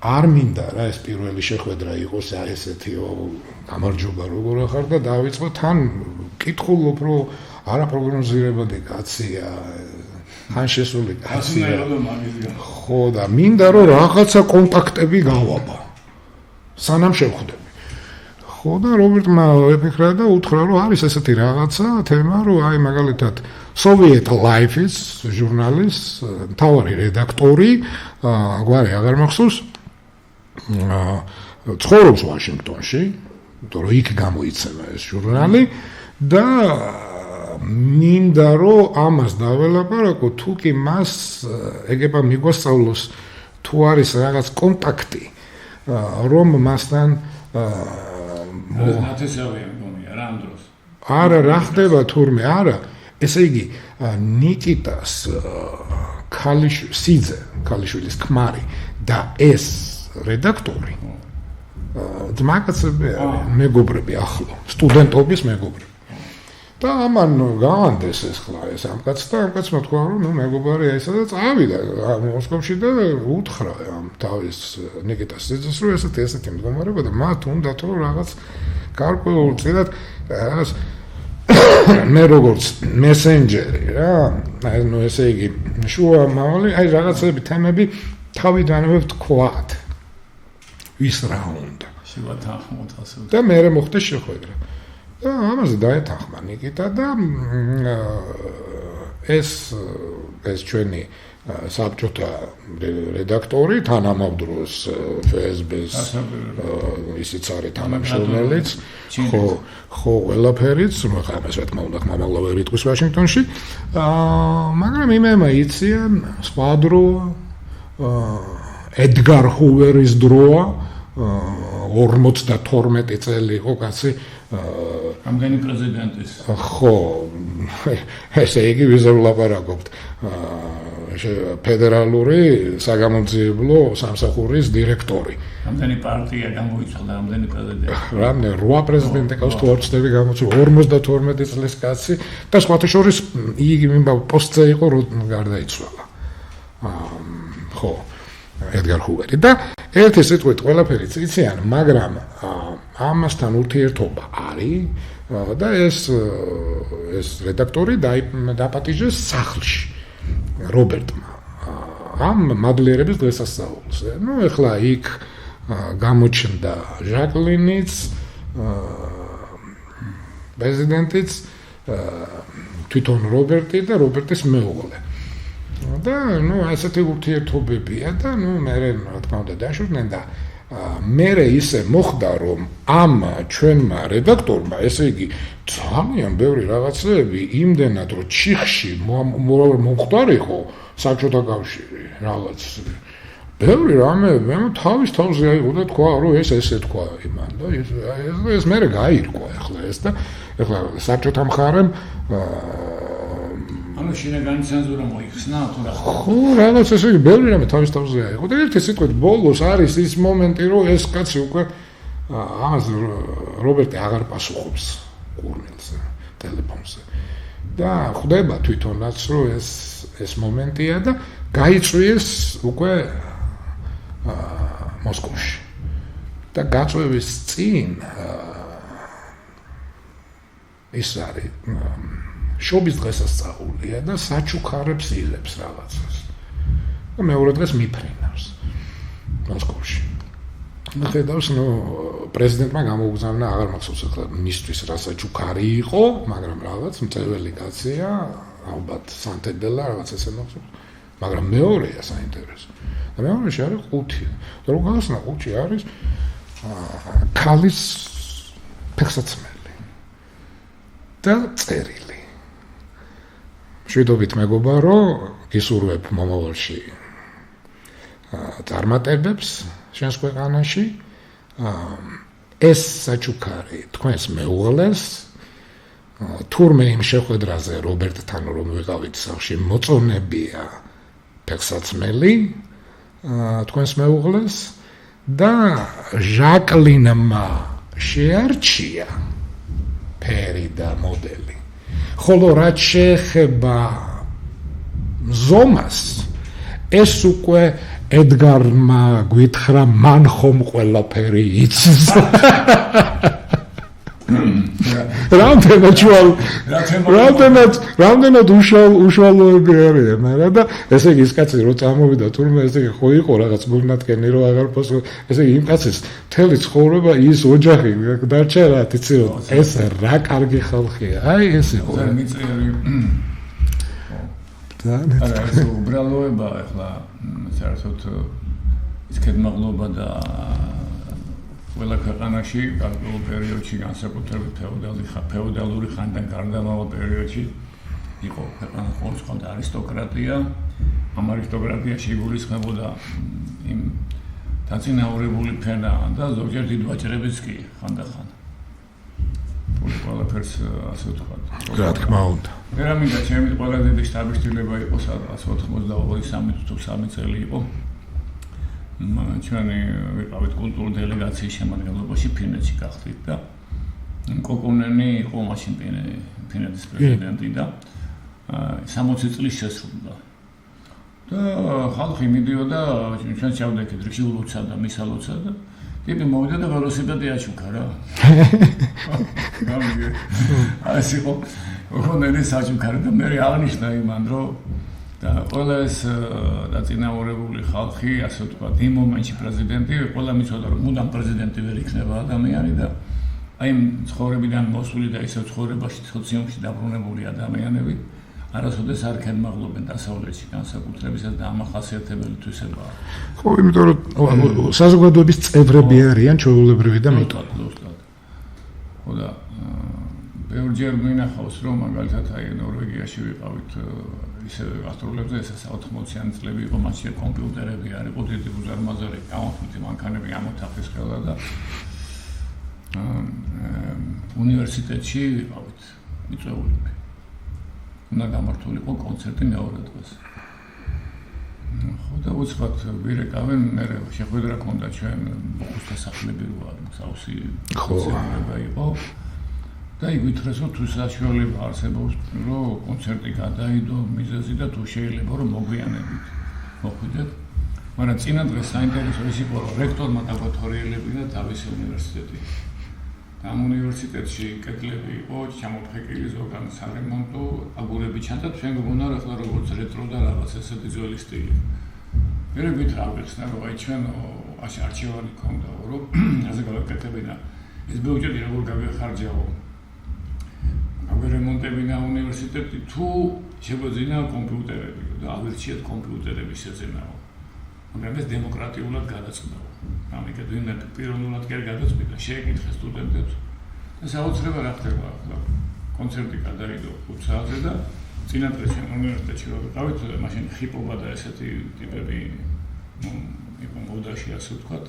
S1: არ მინდა რა ეს პირველი შეხვედრა იყოს ესეთიო, გამარჯობა როგორ ახარ და დავიწყო თან კითხულობ, რომ არაპროგნოზირებადი კაცია. ხან შესული კაცია. ხო და მინდა რომ რაღაცა კონტაქტები გავაბა. სანამ შევხვდები. ხო და რობერტმა ეფიქრა და უთხრა რომ არის ესეთი რაღაცა თემა რომ აი მაგალითად Soviet Life-ის ჟურნალის მთავარი რედაქტორი გვარი აღარ მახსოვს ცხოვრობს ვაშინგტონში, იმიტომ რომ იქ გამოიცემა ეს ჟურნალი და მინდა რომ ამას დაველაპარაკო თუ კი მას ეგება მიგვასწავლოს თუ არის რაღაც კონტაქტი რომ მასთან არა რა ხდება თურმე არა ესე იგი ნიკიტას ქალიშვილის ქმარი და ეს რედაქტორი ძმაკაცები მეგობრები ახლო სტუდენტობის მეგობრები და ამან გაანდეს ეს ხლა ეს ამკაც და ამკაცმა თქვა რომ ნუ მეგობარია ისა და წავიდა მოსკოვში და უთხრა ამ თავის ნიკიტას ძეს რომ ესეთი მდგომარეობა და მათ უნდათ რომ რაღაც გარკვეულ წილად რაღაც მე როგორც მესენჯერი რა აი ნუ ესე იგი შუა მავალი აი რაღაცები თემები თავიდანვე ვთქვათ ვის რა უნდა და მე მოხდა შეხვედრა და ამაზე დაეთანხმა ნიკიტა და ეს ჩვენი საბჭოთა რედაქტორი თანამავდროს FSB-ს ისიც არის თანამშრომელიც ხო ყველაფერიც რომ ახლა რა თქმა უნდა ხმამაღლა ვერ იტყვის ვაშინგტონში მაგრამ იმემა იციან სხვა დრო ედგარ ჰუვერის დროა 52 წელი იყო კაცი
S2: ამდენი პრეზიდენტის
S1: ხო ესე იგი ვიზე ვლაპარაკობთ ფედერალური საგამოძიებლო სამსახურის დირექტორი
S2: ამდენი პარტია გამოიცხადა ამდენი პრეზიდენტი
S1: რამდენი 8 პრეზიდენტი ყავს თუ არ ვწდები გამოიცხადა 52 წლის კაცი და სხვათა შორის იგი პოსტზე იყო რომ გარდაიცვალა ხო ედგარ ჰუვერი და ერთი სიტყვით ყველაფერი იციან მაგრამ ამასთან ურთიერთობა არის და ეს რედაქტორი დაპატიჟეს სახლში რობერტმა ამ მადლიერების დღესასწაულზე. ნუ ეხლა იქ გამოჩნდა ჟაკლინიც პრეზიდენტიც თვითონ რობერტი და რობერტის მეუღლე. და ნუ ასეთი ურთიერთობებია და ნუ მე რა თქმა უნდა დაშორდნენ და მე ისე მოხდა რომ ამ ჩვენმა რედაქტორმა ესე იგი ძალიან ბევრი რაღაცები იმდენად რომ ჩიხში მომხდარიყო საბჭოთა კავშირი რაღაც ბევრი რამე მე თავის თავზე აიღო და თქვა რომ ესე თქვა იმან და ეს მე გაირკვა ახლა ეს და ახლა საბჭოთა მხარემ
S2: ანუ შინაგანი ცენზურა მოიხსნა თუ რა
S1: ხო რაღაც ესე იგი ბევრი რამე თავის თავზე აიღო და ერთი სიტყვით ბოლოს არის ის მომენტი რომ ეს კაცი უკვე ამაზე რობერტი აღარ პასუხობს კურნელზე ტელეფონზე და ხვდება თვითონაც რომ ეს მომენტია და გაიწვიეს უკვე მოსკოვში. და გაწვევის წინ ის არის შობის დღესასწაულია და საჩუქარებს იღებს რაღაცას. და მეორე დღეს მიფრინავს მოსკოვში. ხედავს, პრეზიდენტმა გამოუგზავნა, აღარ მახსოვს ახლა მისთვის რა საჩუქარი იყო, მაგრამ რაღაც მწვეველი კაცია, ალბათ სანტედელა რაღაც ესე მახსოვს. მაგრამ მეორეა საინტერესო. და მეორეში არის ყუთი. და რო გასნა ყუთი არის ქალის ფეხსაცმელი და წერილი. შვიდობით მეგობა, რომ გისურვებ მომავალში წარმატებებს შენს ქვეყანაში, ეს საჩუქარი თქვენს მეუღლეს თურმე იმ შეხვედრაზე რობერტთან რომ ვიყავით სახლში მოწონებია ფეხსაცმელი თქვენს მეუღლეს და ჟაკლინმა შეარჩია ფერი და მოდელი. ხოლო რაც შეეხება ზომას, ეს უკვე ედგარმა გვითხრა, მან ხომ ყველაფერი იცის. რამდენად უშუალოები არიან, რა და ესე იგი ის კაცი რო წამოვიდა თურმე ესე იგი ხო იყო რაღაც გულნათკენი რო აღარ პოსო, ესე იგი იმ კაცის მთელი ცხოვრება ის ოჯახი დარჩა რა, იცი რომ ეს რა კარგი ხალხია. აი ეს იყო.
S2: არა, ეს უბრალოება ახლა საერთოდ ის კეთმაღლობა და ყველა ქვეყანაში გარკვეულ პერიოდში განსაკუთრებით ფეოდალური ხანიდან გარდამავალ პერიოდში იყო ქვეყანა ყოველგვარი არისტოკრატია. ამ არისტოკრატიაში იგულისხმებოდა იმ დაწინაურებული ფენა და ზოგჯერ დიდ ვაჭრებიც კი ხანდახან. ყველაფერს ასე ვთქვათ.
S1: რა თქმა უნდა.
S2: რა მინდა ჩემი ყველა დიდი შტაბ-შტილება იყო 182-3 წელი იყო. ჩვენი ვიყავით კულტურული დელეგაციის შემადგენლობაში ფინეთში გახდით და კოკონენი იყო მაშინ ფინეთის პრეზიდენტი და 60 წლის შესრულდა. და ხალხი მიდიოდა ჩვენ ჩავდექით რიჩიულოცა და მისალოცა და ტიპი მოვიდა და ველოსიპედი აჩუქა რა. ეს იყო კოკონენის აჩუქარი და მე აღნიშნა იმან რომ და ყველა ეს დაწინაურებული ხალხი, ასე ვთქვათ, იმ მომენტში პრეზიდენტი, ყველა მიცოდა რომ მუდამ პრეზიდენტი ვერ იქნება ადამიანი და აი იმ ცხოვრებიდან მოსული და ისევ ცხოვრებაში სოციუმში დაბრუნებული ადამიანები არასოდეს არ ქენმაღლობენ დასავლეთში განსაკუთრებისად და ამახასიათებელი თვისებაა.
S1: ხო, იმიტომ რომ საზოგადოების წევრები არიან ჩვეულებრივი და მიტო.
S2: ხო და ბევრჯერ მინახავს რომ მაგალითად აი ნორვეგიაში ვიყავით ისე გასტროლებზე, ეს 80-იანი წლები იყო, მაშინ კომპიუტერები არ იყო, დიდი უზარმაზარი გამოფიტი მანქანები ამოთახეს ხელა და უნივერსიტეტში ვიყავით მიწვეულები. უნდა გამართულიყო კონცერტი მეორე დღეს. ხო და უცბად ვირეკავენ, მე შეხვედრა ჰქონდა ჩვენ ბოხუს დასახლები როა, მსავსი კონცერტება იყო. და იგვითხრეს რომ თუ საშუალება არსებობს რომ კონცერტი გადაიდო მიზეზი და თუ შეიძლება რომ მოგვიანებით მოხვიდეთ. მაგრამ წინა დღეს საინტერესო ის იყო რომ რექტორმა დაგვათორიელებინა თავისი უნივერსიტეტი. ამ უნივერსიტეტში კედლები იყო ჩამოფხეკილი ზოგან სარემონტო აგურები ჩანდა ჩვენ გქონდა ახლა როგორც რეტრო და რაღაც ესეთი ძველი სტილი. მე გითხრა აღეხსნა რომ აი ჩვენ არჩევანი ქონდა რომ ასე გავაკეთებინა ეს ბიუჯეტი როგორ გავეხარჯაო აგერემონტებინა უნივერსიტეტი თუ შეგვეძინა კომპიუტერები და ავირჩიეთ კომპიუტერების შეძენაო. მაგრამ ეს დემოკრატიულად გადაწყდაო. ამიტომ ვინმე პიროვნულად კი არ გადაწყვიტა, შეეკითხა სტუდენტებს და საოცრება რა ხდება ახლა. კონცერტი გადაიდო 5 საათზე და წინა დღეს უნივერსიტეტში რო ვიყავით, მაშინ ხიპობა და ესეთი ტიპები იყო მოდაში ასე ვთქვათ.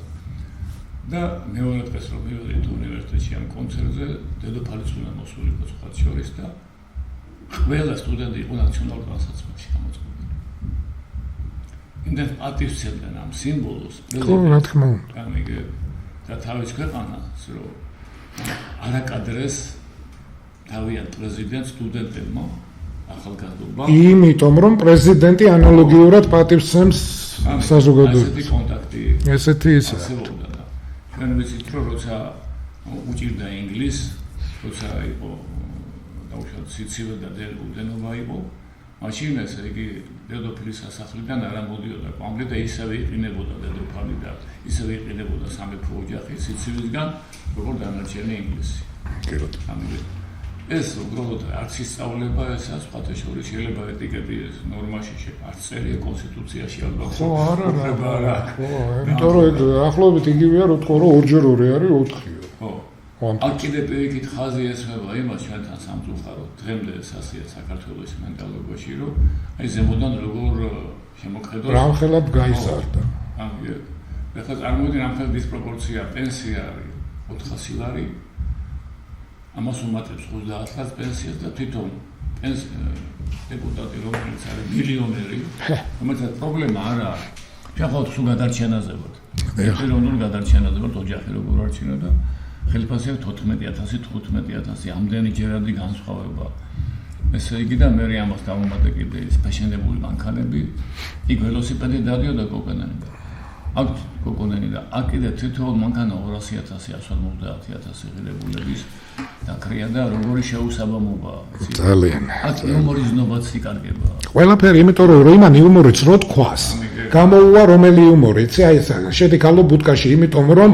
S2: და მეორე დღეს რომ მივედით უნივერსიტეტში ამ კონცერტზე, დედოფალიც უნდა მოსულიყო სხვა შორის და ყველა სტუდენტი იყო ნაციონალურ განსაცმელში გამოწყობილი. იმდენ პატივცემდნენ ამ სიმბოლოს.
S1: ხო, რა თქმა უნდა.
S2: გამიგე და თავის ქვეყანას რომ არაკადრეს თავიანთ პრეზიდენტს სტუდენტებმა ახალგაზრდობა.
S1: იმიტომ რომ პრეზიდენტი ანალოგიურად პატივცემს საზოგადოებას.
S2: ესეთი კონტაქტი
S1: ესეთი ის
S2: არსებობდა და ჩვენ ვიცით რომ როცა უჭირდა ინგლისს, როცა იყო დაუშვათ სიცივე და უდენობა იყო, მაშინ ესე იგი დედოფლის სასახლიდან არ ამოდიოდა კვამლი და ისევე იყინებოდა დედოფალი და ისევე იყინებოდა სამეფო ოჯახი სიცივისგან, როგორც დანარჩენი ინგლისი. ეს უბრალოდ არც ისწავლება ესა სხვათა შორის შეიძლება ეტიკეტის ნორმაში არც წერია კონსტიტუციაში ალბათ.
S1: ხო, არა. ხო, იმიტომ რომ ახლობით იგივეა რო თქო რომ 2x2 არის 4-ია.
S2: ხო. აქ კიდე პირიქით ხაზი ესმება იმას ჩვენთან სამწუხაროდ დღემდე სასია საქართველოს მენტალობაში რომ აი ზემოდან როგორ შემოქმედოს
S1: რამხელად გაიზარდა.
S2: ეხლა წარმოიდგინე რამხელა დისპროპორცია პენსია არის 400 ლარი ამას უმატებს 50 ლარს პენსიას და თვითონ დეპუტატი რომელიც არის მილიონერი რომელსაც პრობლემა არ არის ჩვენ ხოთ სულ გადარჩენაზე ვართ ეროვნულ გადარჩენაზე ვართ ოჯახი როგორ არჩინა და ხელფასია 14000 15000 ამდენი ჯერადი განსხვავება ესე იგი და მე ამას დავუმატე კიდე ის ფაშენებული მანქანები იქ ველოსიპედი დადიოდა კოკონენიდან აქ კოკონენი და აქ კიდე თითოეულ მანქანა 200000 150,000 ღირებულების დაკრია და როგორი შეუსაბამობა
S1: ძალიან
S2: აქ იუმორიზნობაც იკარგება
S1: ყველაფერი იმიტომ რომ იმან იუმორიც რო თქვას გამოუვა რომელი იუმორი იცი აი ეს შედიკალო ბუდკაში იმიტომ რომ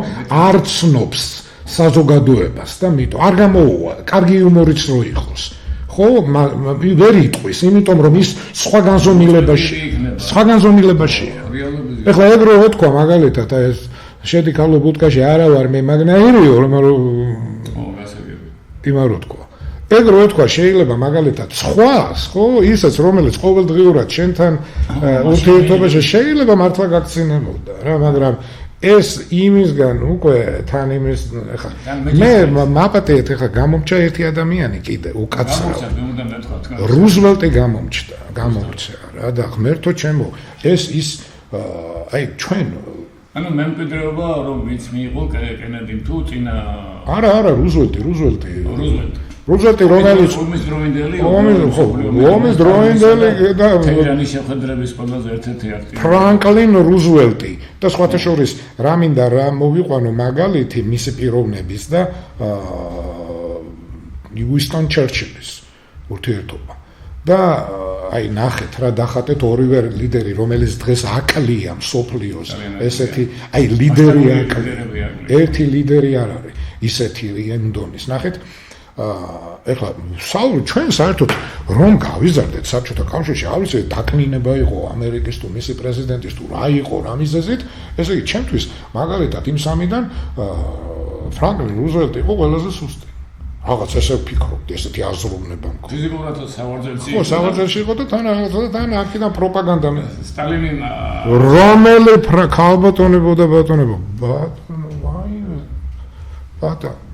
S1: არ ცნობს საზოგადოებას და მითო არ გამოუვა კარგი იუმორიც რო იყოს ხო ვერ იტყვის იმიტომ რომ ის სხვა განზომილებაშია ეხლა ეგრე ვთქვა მაგალითად აი ეს შედიკალო ბუდკაში არა ვარ მე მაგნაირიო რომ იმარო თქვა ეგრე ვთქვა შეიძლება მაგალითად სხვას ხო ისაც რომელიც ყოველდღიურად შენთან ურთიერთობაში შეიძლება მართლა გაქცინებოდა რა მაგრამ ეს იმისგან უკვე თან იმის ეხა მე მაპატეთ ეხა გამომჩა ერთი ადამიანი კიდე უკაცრავ რუზველტი გამომჩა რა და ღმერთო ჩემო ეს ის აი ჩვენ
S2: ანუ მე მკვიდრეობა რომ ვინც მიიღო კენედი თუ წინა
S1: არა რუზველტი რომელიც ომის დროინდელი და
S2: თეირანის შეხვედრების ყველაზე ერთ-ერთი აქტივი
S1: ფრანკლინ რუზველტი და სხვათა შორის რა მინდა რა მოვიყვანო მაგალითი მისი პიროვნების და უინსტონ ჩერჩილის ურთიერთობა და აი ნახეთ რა დახატეთ ორივე ლიდერი რომელიც დღეს აკლია მსოფლიოს ესეთი აი ლიდერი აკლია ერთი ლიდერი არ არის ისეთი ენდონის ნახეთ ეხლა საუბარი ჩვენ საერთოდ რომ გავიზარდეთ საბჭოთა კავშირში არ ვიცი დაკნინება იყო ამერიკის თუ მისი პრეზიდენტის თუ რა იყო რა მიზეზით ესე იგი ჩემთვის მაგალითად იმ სამიდან ფრანკლინ რუზველტი იყო ყველაზე სუსტი რაღაც ესე ვფიქრობდი ესეთი აზროვნება მქონდა
S2: ფიზიკურად სავარძელში
S1: ხო სავარძელში იყო და თან აქედან პროპაგანდა
S2: სტალინი
S1: რომელი ქალბატონებოდა ბატონებო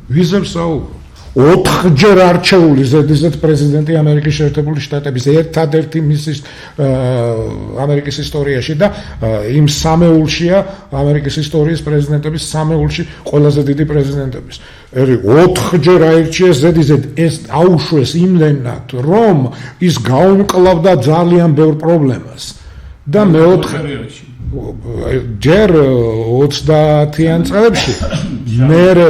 S1: ვიზებს საუბრო 4-ჯერ არჩეული ზედიზედ პრეზიდენტი ამერიკის შეერთებული შტატების ერთადერთი მისის ამერიკის ისტორიაში და იმ სამეულშია ამერიკის ისტორიის პრეზიდენტების სამეულში ყველაზე დიდი პრეზიდენტების 4-ჯერ აირჩიეს ზედიზედ ეს აუშვეს იმდენად რომ ის გაუმკლავდა ძალიან ბევრ პრობლემას და მეოთხე ჯერ 30-იან წლებში მერე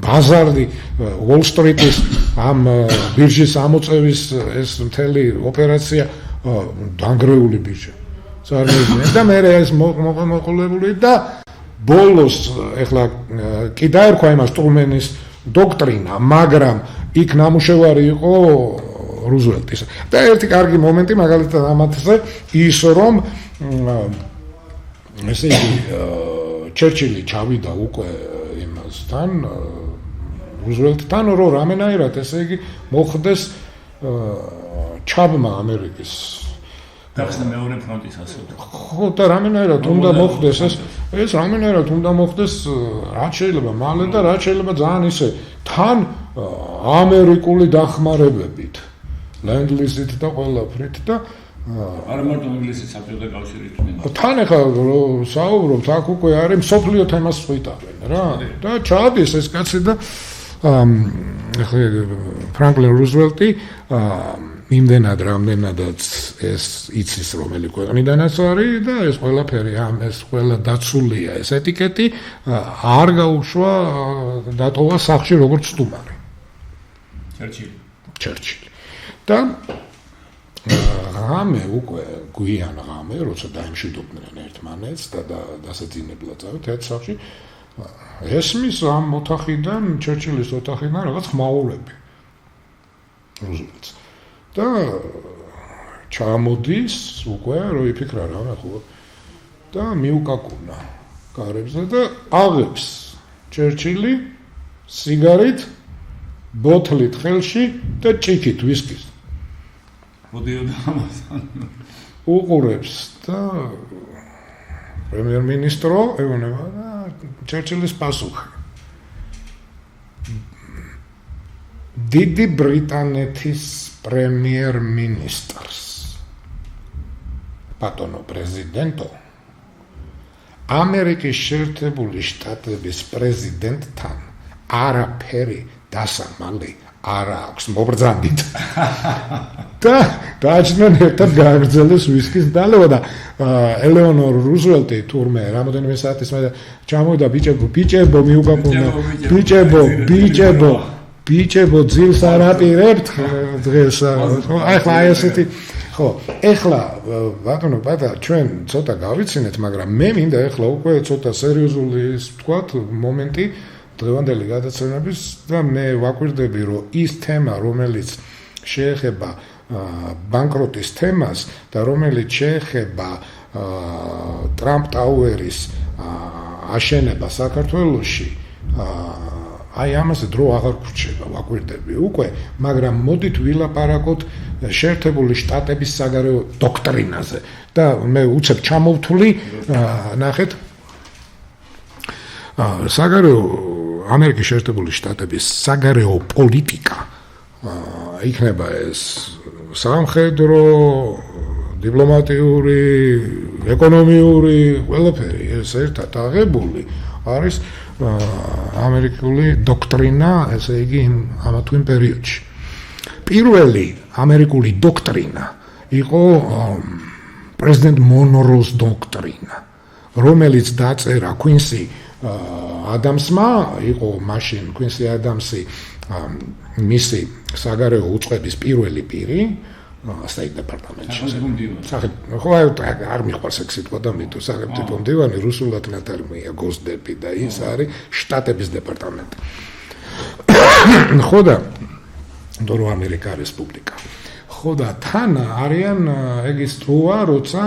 S1: ბაზარდი უოლ-სტრიტის ამ ბირჟის ამოწევის ეს მთელი ოპერაცია დანგრეული ბირჟა. წარმოიდგინეთ და მე ეს მოყოლებული და ბოლოს ეხლა კი დაერქვა იმას ტრუმენის დოქტრინა, მაგრამ იქ ნამუშევარი იყო რუზველტის. და ერთი კარგი მომენტი მაგალითად ამათზე ის რომ ესე იგი ჩერჩილი ჩავიდა უკვე იმასთან რუზველტთან რომ რამენაირად ესე იგი მოხდეს ჩაბმა ამერიკის
S2: გახსნა მეორე ფრონტის ასოთო.
S1: ხო და რამენაირად უნდა მოხდეს ეს რამენაირად უნდა მოხდეს რაც შეიძლება მალე და რაც შეიძლება ძალიან ისე თან ამერიკული დახმარებებით ლენდლიზით და ყველაფრით და
S2: არ მარტო ინგლისის საბჭოთა კავშირით მინდა.
S1: თან ახლა საუბრობთ აქ უკვე არის მსოფლიო თემას წვითავენ რა და ჩადის ეს კაცი და ახლა ფრანკლინ რუზველტი იმდენად რამდენადაც ეს იცის რომელი ქვეყნიდანაც არის და ეს ყველაფერი ეს ყველა დაცულია ეს ეტიკეტი არ გაუშვა დატოვა სახლში როგორც სტუმარი ჩერჩილი და ღამე უკვე გვიან ღამე როცა დაიმშვიდობდნენ ერთმანეთს და დასაძინებლად წავით ერთ სახლში ესმის ამ ოთახიდან ჩერჩილის ოთახიდან რაღაც ხმაურები რუზველტს და ჩამოდის უკვე რო იფიქრა რა ხო და მიუკაკუნა კარებზე და აღებს ჩერჩილი სიგარით ბოთლით ხელში და ჭიქით ვისკის
S2: მოდიოდა ამასთან
S1: უყურებს და პრემიერ-მინისტრო ეუბნება და ჩერჩილის პასუხი დიდი ბრიტანეთის პრემიერ-მინისტრს ბატონო პრეზიდენტო ამერიკის შეერთებული შტატების პრეზიდენტთან არაფერი დასამალი არ აქვს მობრძანდით და დააჩნდნენ ერთად გააგრძელეს ვისკის დალევა და ელეონორ რუზველტი თურმე რამოდენიმე საათის მერე ჩამოვიდა ბიჭებო მიუგაფუნა ბიჭებო ძილს არ აპირებთ დღეს ახლა ესეთი ხო ახლა ბატონო ჩვენ ცოტა გავიცინეთ მაგრამ მე მინდა ახლა უკვე ცოტა სერიოზული ვთქვათ მომენტი დღევანდელი გადაცემების და მე ვაკვირდები რომ ის თემა რომელიც შეეხება ბანკროტის თემას და რომელიც შეეხება ტრამპ ტაუერის აშენება საქართველოში აი ამაზე დრო აღარ გრჩება ვაკვირდები უკვე მაგრამ მოდით ვილაპარაკოთ შეერთებული შტატების საგარეო დოქტრინაზე და მე უცებ ჩამოვთვლი ნახეთ საგარეო ამერიკის შეერთებული შტატების საგარეო პოლიტიკა იქნება ეს სამხედრო დიპლომატიური ეკონომიური ყველაფერი ეს ერთად აღებული არის ამერიკული დოქტრინა ესე იგი ამა თუ იმ პერიოდში პირველი ამერიკული დოქტრინა იყო პრეზიდენტ მონროს დოქტრინა რომელიც დაწერა κουინსი ადამსმა იყო მაშინ κουინსი ადამსი მისი საგარეო უწყების პირველი პირი სტეიტ დეპარტამენტში ხო არ მიყვარს ეს სიტყვა და მითო სახელმწიფო მდივანი რუსულად ნათარგმნია გოსდეპი და ის არის შტატების დეპარტამენტი ხო და დრო ამერიკა რესპუბლიკა ხო და თან არიან ეგის როა როცა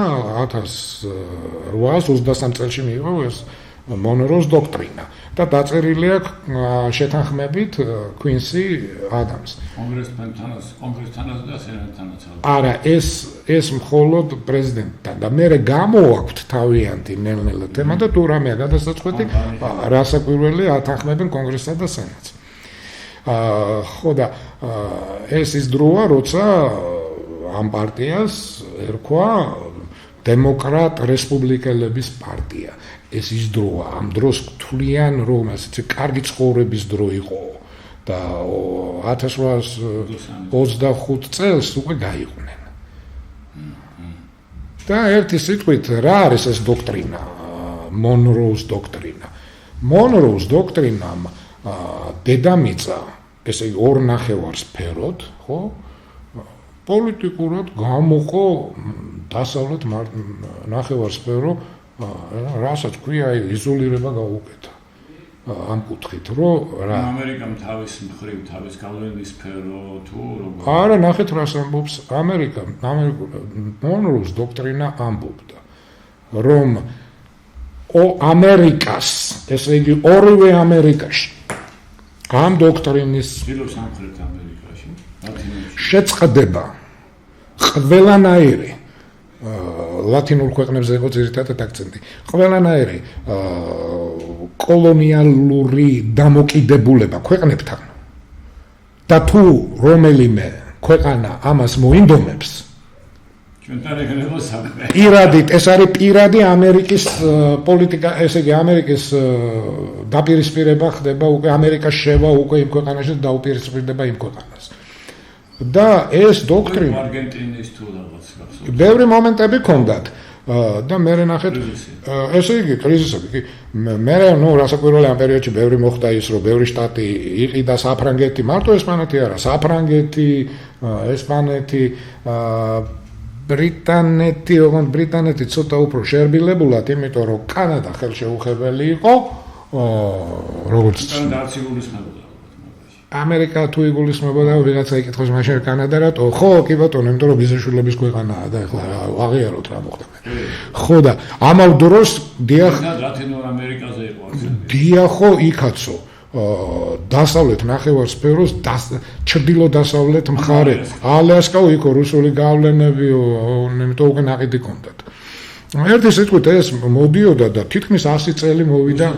S1: 1823 წელში მიიღო ეს მონროს დოქტრინა და დაწერილი აქვს შეთანხმებით κουინსი ადამს
S2: კონგრესთანაც და სენატთანაც
S1: არა ეს მხოლოდ პრეზიდენტთან და მე გამოაქვთ თავიანთი ნელ-ნელა თემა და თუ რამეა გადასაწყვეტი რასაკვირველი ათანხმებენ კონგრესსა და სენატს ხო და ეს ის დროა როცა ამ პარტიას ერქვა დემოკრატ რესპუბლიკელების პარტია ეს ის დროა ამ დროს თვლიან რომ ასე კარგი ცხოვრების დრო იყო და 1825 წელს უკვე გაიყვნენ და ერთი სიტყვით რა არის ეს დოქტრინა მონროს დოქტრინა მონროს დოქტრინამ დედამიწა ესე იგი ორ ნახევარსფეროდ ხო პოლიტიკურად გამოყო დასავლეთ ნახევარსფერო რასაც ქვია იზოლირება გაუკეთა ამ კუთხით რომ რა
S2: ამერიკამ თავის მხრივ თავის გავლენის სფერო თუ როგორ
S1: არა ნახეთ რას ამბობს ამერიკა მონროს დოქტრინა ამბობდა რომ ამერიკას ესე იგი ორივე ამერიკაში ამ დოქტრინის
S2: სამხრეთ ამერიკაში
S1: შეწყდება ყველანაირი ლათინურ ქვეყნებზე იყო ძირითადად აქცენტი. ყველანაირი კოლონიალური დამოკიდებულება ქვეყნებთან და თუ რომელიმე ქვეყანა ამას მოინდომებს
S2: ჩვენთან ეგრევა საქმე.
S1: პირადით ეს არის პირადი ამერიკის პოლიტიკა, ესე იგი ამერიკის დაპირისპირება ხდება უკვე ამერიკას შევა უკვე იმ ქვეყანაში და დაუპირისპირდება იმ ქვეყანას. და ეს დოქტრინა
S2: არგენტინის თუ რაღაც გახსოვს.
S1: ბევრი მომენტები ჰქონდათ. და მე ნახეთ ესე იგი კრიზისები კი მე რასაკვირველია ამ პერიოდში ბევრი მოხდა ის რომ ბევრი შტატი იყიდა საფრანგეთი მარტო ესპანეთი არა საფრანგეთი ესპანეთი ბრიტანეთი ოღონდ ბრიტანეთი ცოტა უფრო შერბილებულად იმიტომ რომ კანადა ხელშეუხებელი იყო როგორც ამერიკა თუ იგულისხმებოდა ვიღაცა იკითხოს მაშინ კანადა რატო ხო კი ბატონო იმიტომ რომ ბიზნესშვილების ქვეყანაა და ეხლა აღიაროთ რა მოხდა ხო და ამავ დროს დიახ
S2: ლათინურ ამერიკაზე იყო
S1: დიახო იქაცო დასავლეთ ნახევარსფეროს ჩრდილო დასავლეთ მხარე ალასკა იქო რუსული გავლენები იმიტომ უკვე ნაყიდი კონდათ ერთი სიტყვით ეს მოდიოდა და თითქმის 100 წელი მოვიდა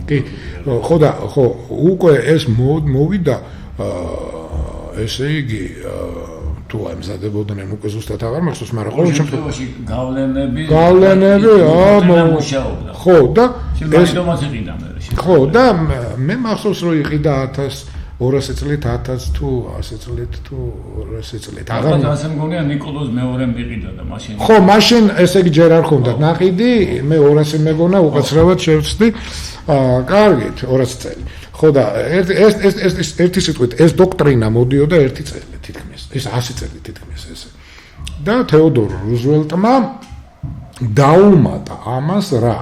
S1: კი ხო და ხო უკვე ეს მოვიდა ესე იგი თუ ამზადებოდნენ უკვე ზუსტად აღარ მახსოვს მაგრამ ყოველ შემთხვევაში გავლენები ხო და ეს ხო და მე მახსოვს რომ იყიდა 1200 წლით 1000 თუ 100 წლით თუ 200 წლით
S2: აღარ ასე მგონია ნიკოლოზ მეორემ იყიდა და მაშინ
S1: ხო მაშინ ესე იგი ჯერ არ ხონდათ ნაყიდი მე 200 მეგონა უკაცრავად შევწდი კარგით 200 წელი ხო და ერთი სიტყვით ეს დოქტრინა მოდიოდა 1 წელი თითქმის ეს 100 წელი თითქმის ესე და თეოდორ რუზველტმა დაუმატა ამას რა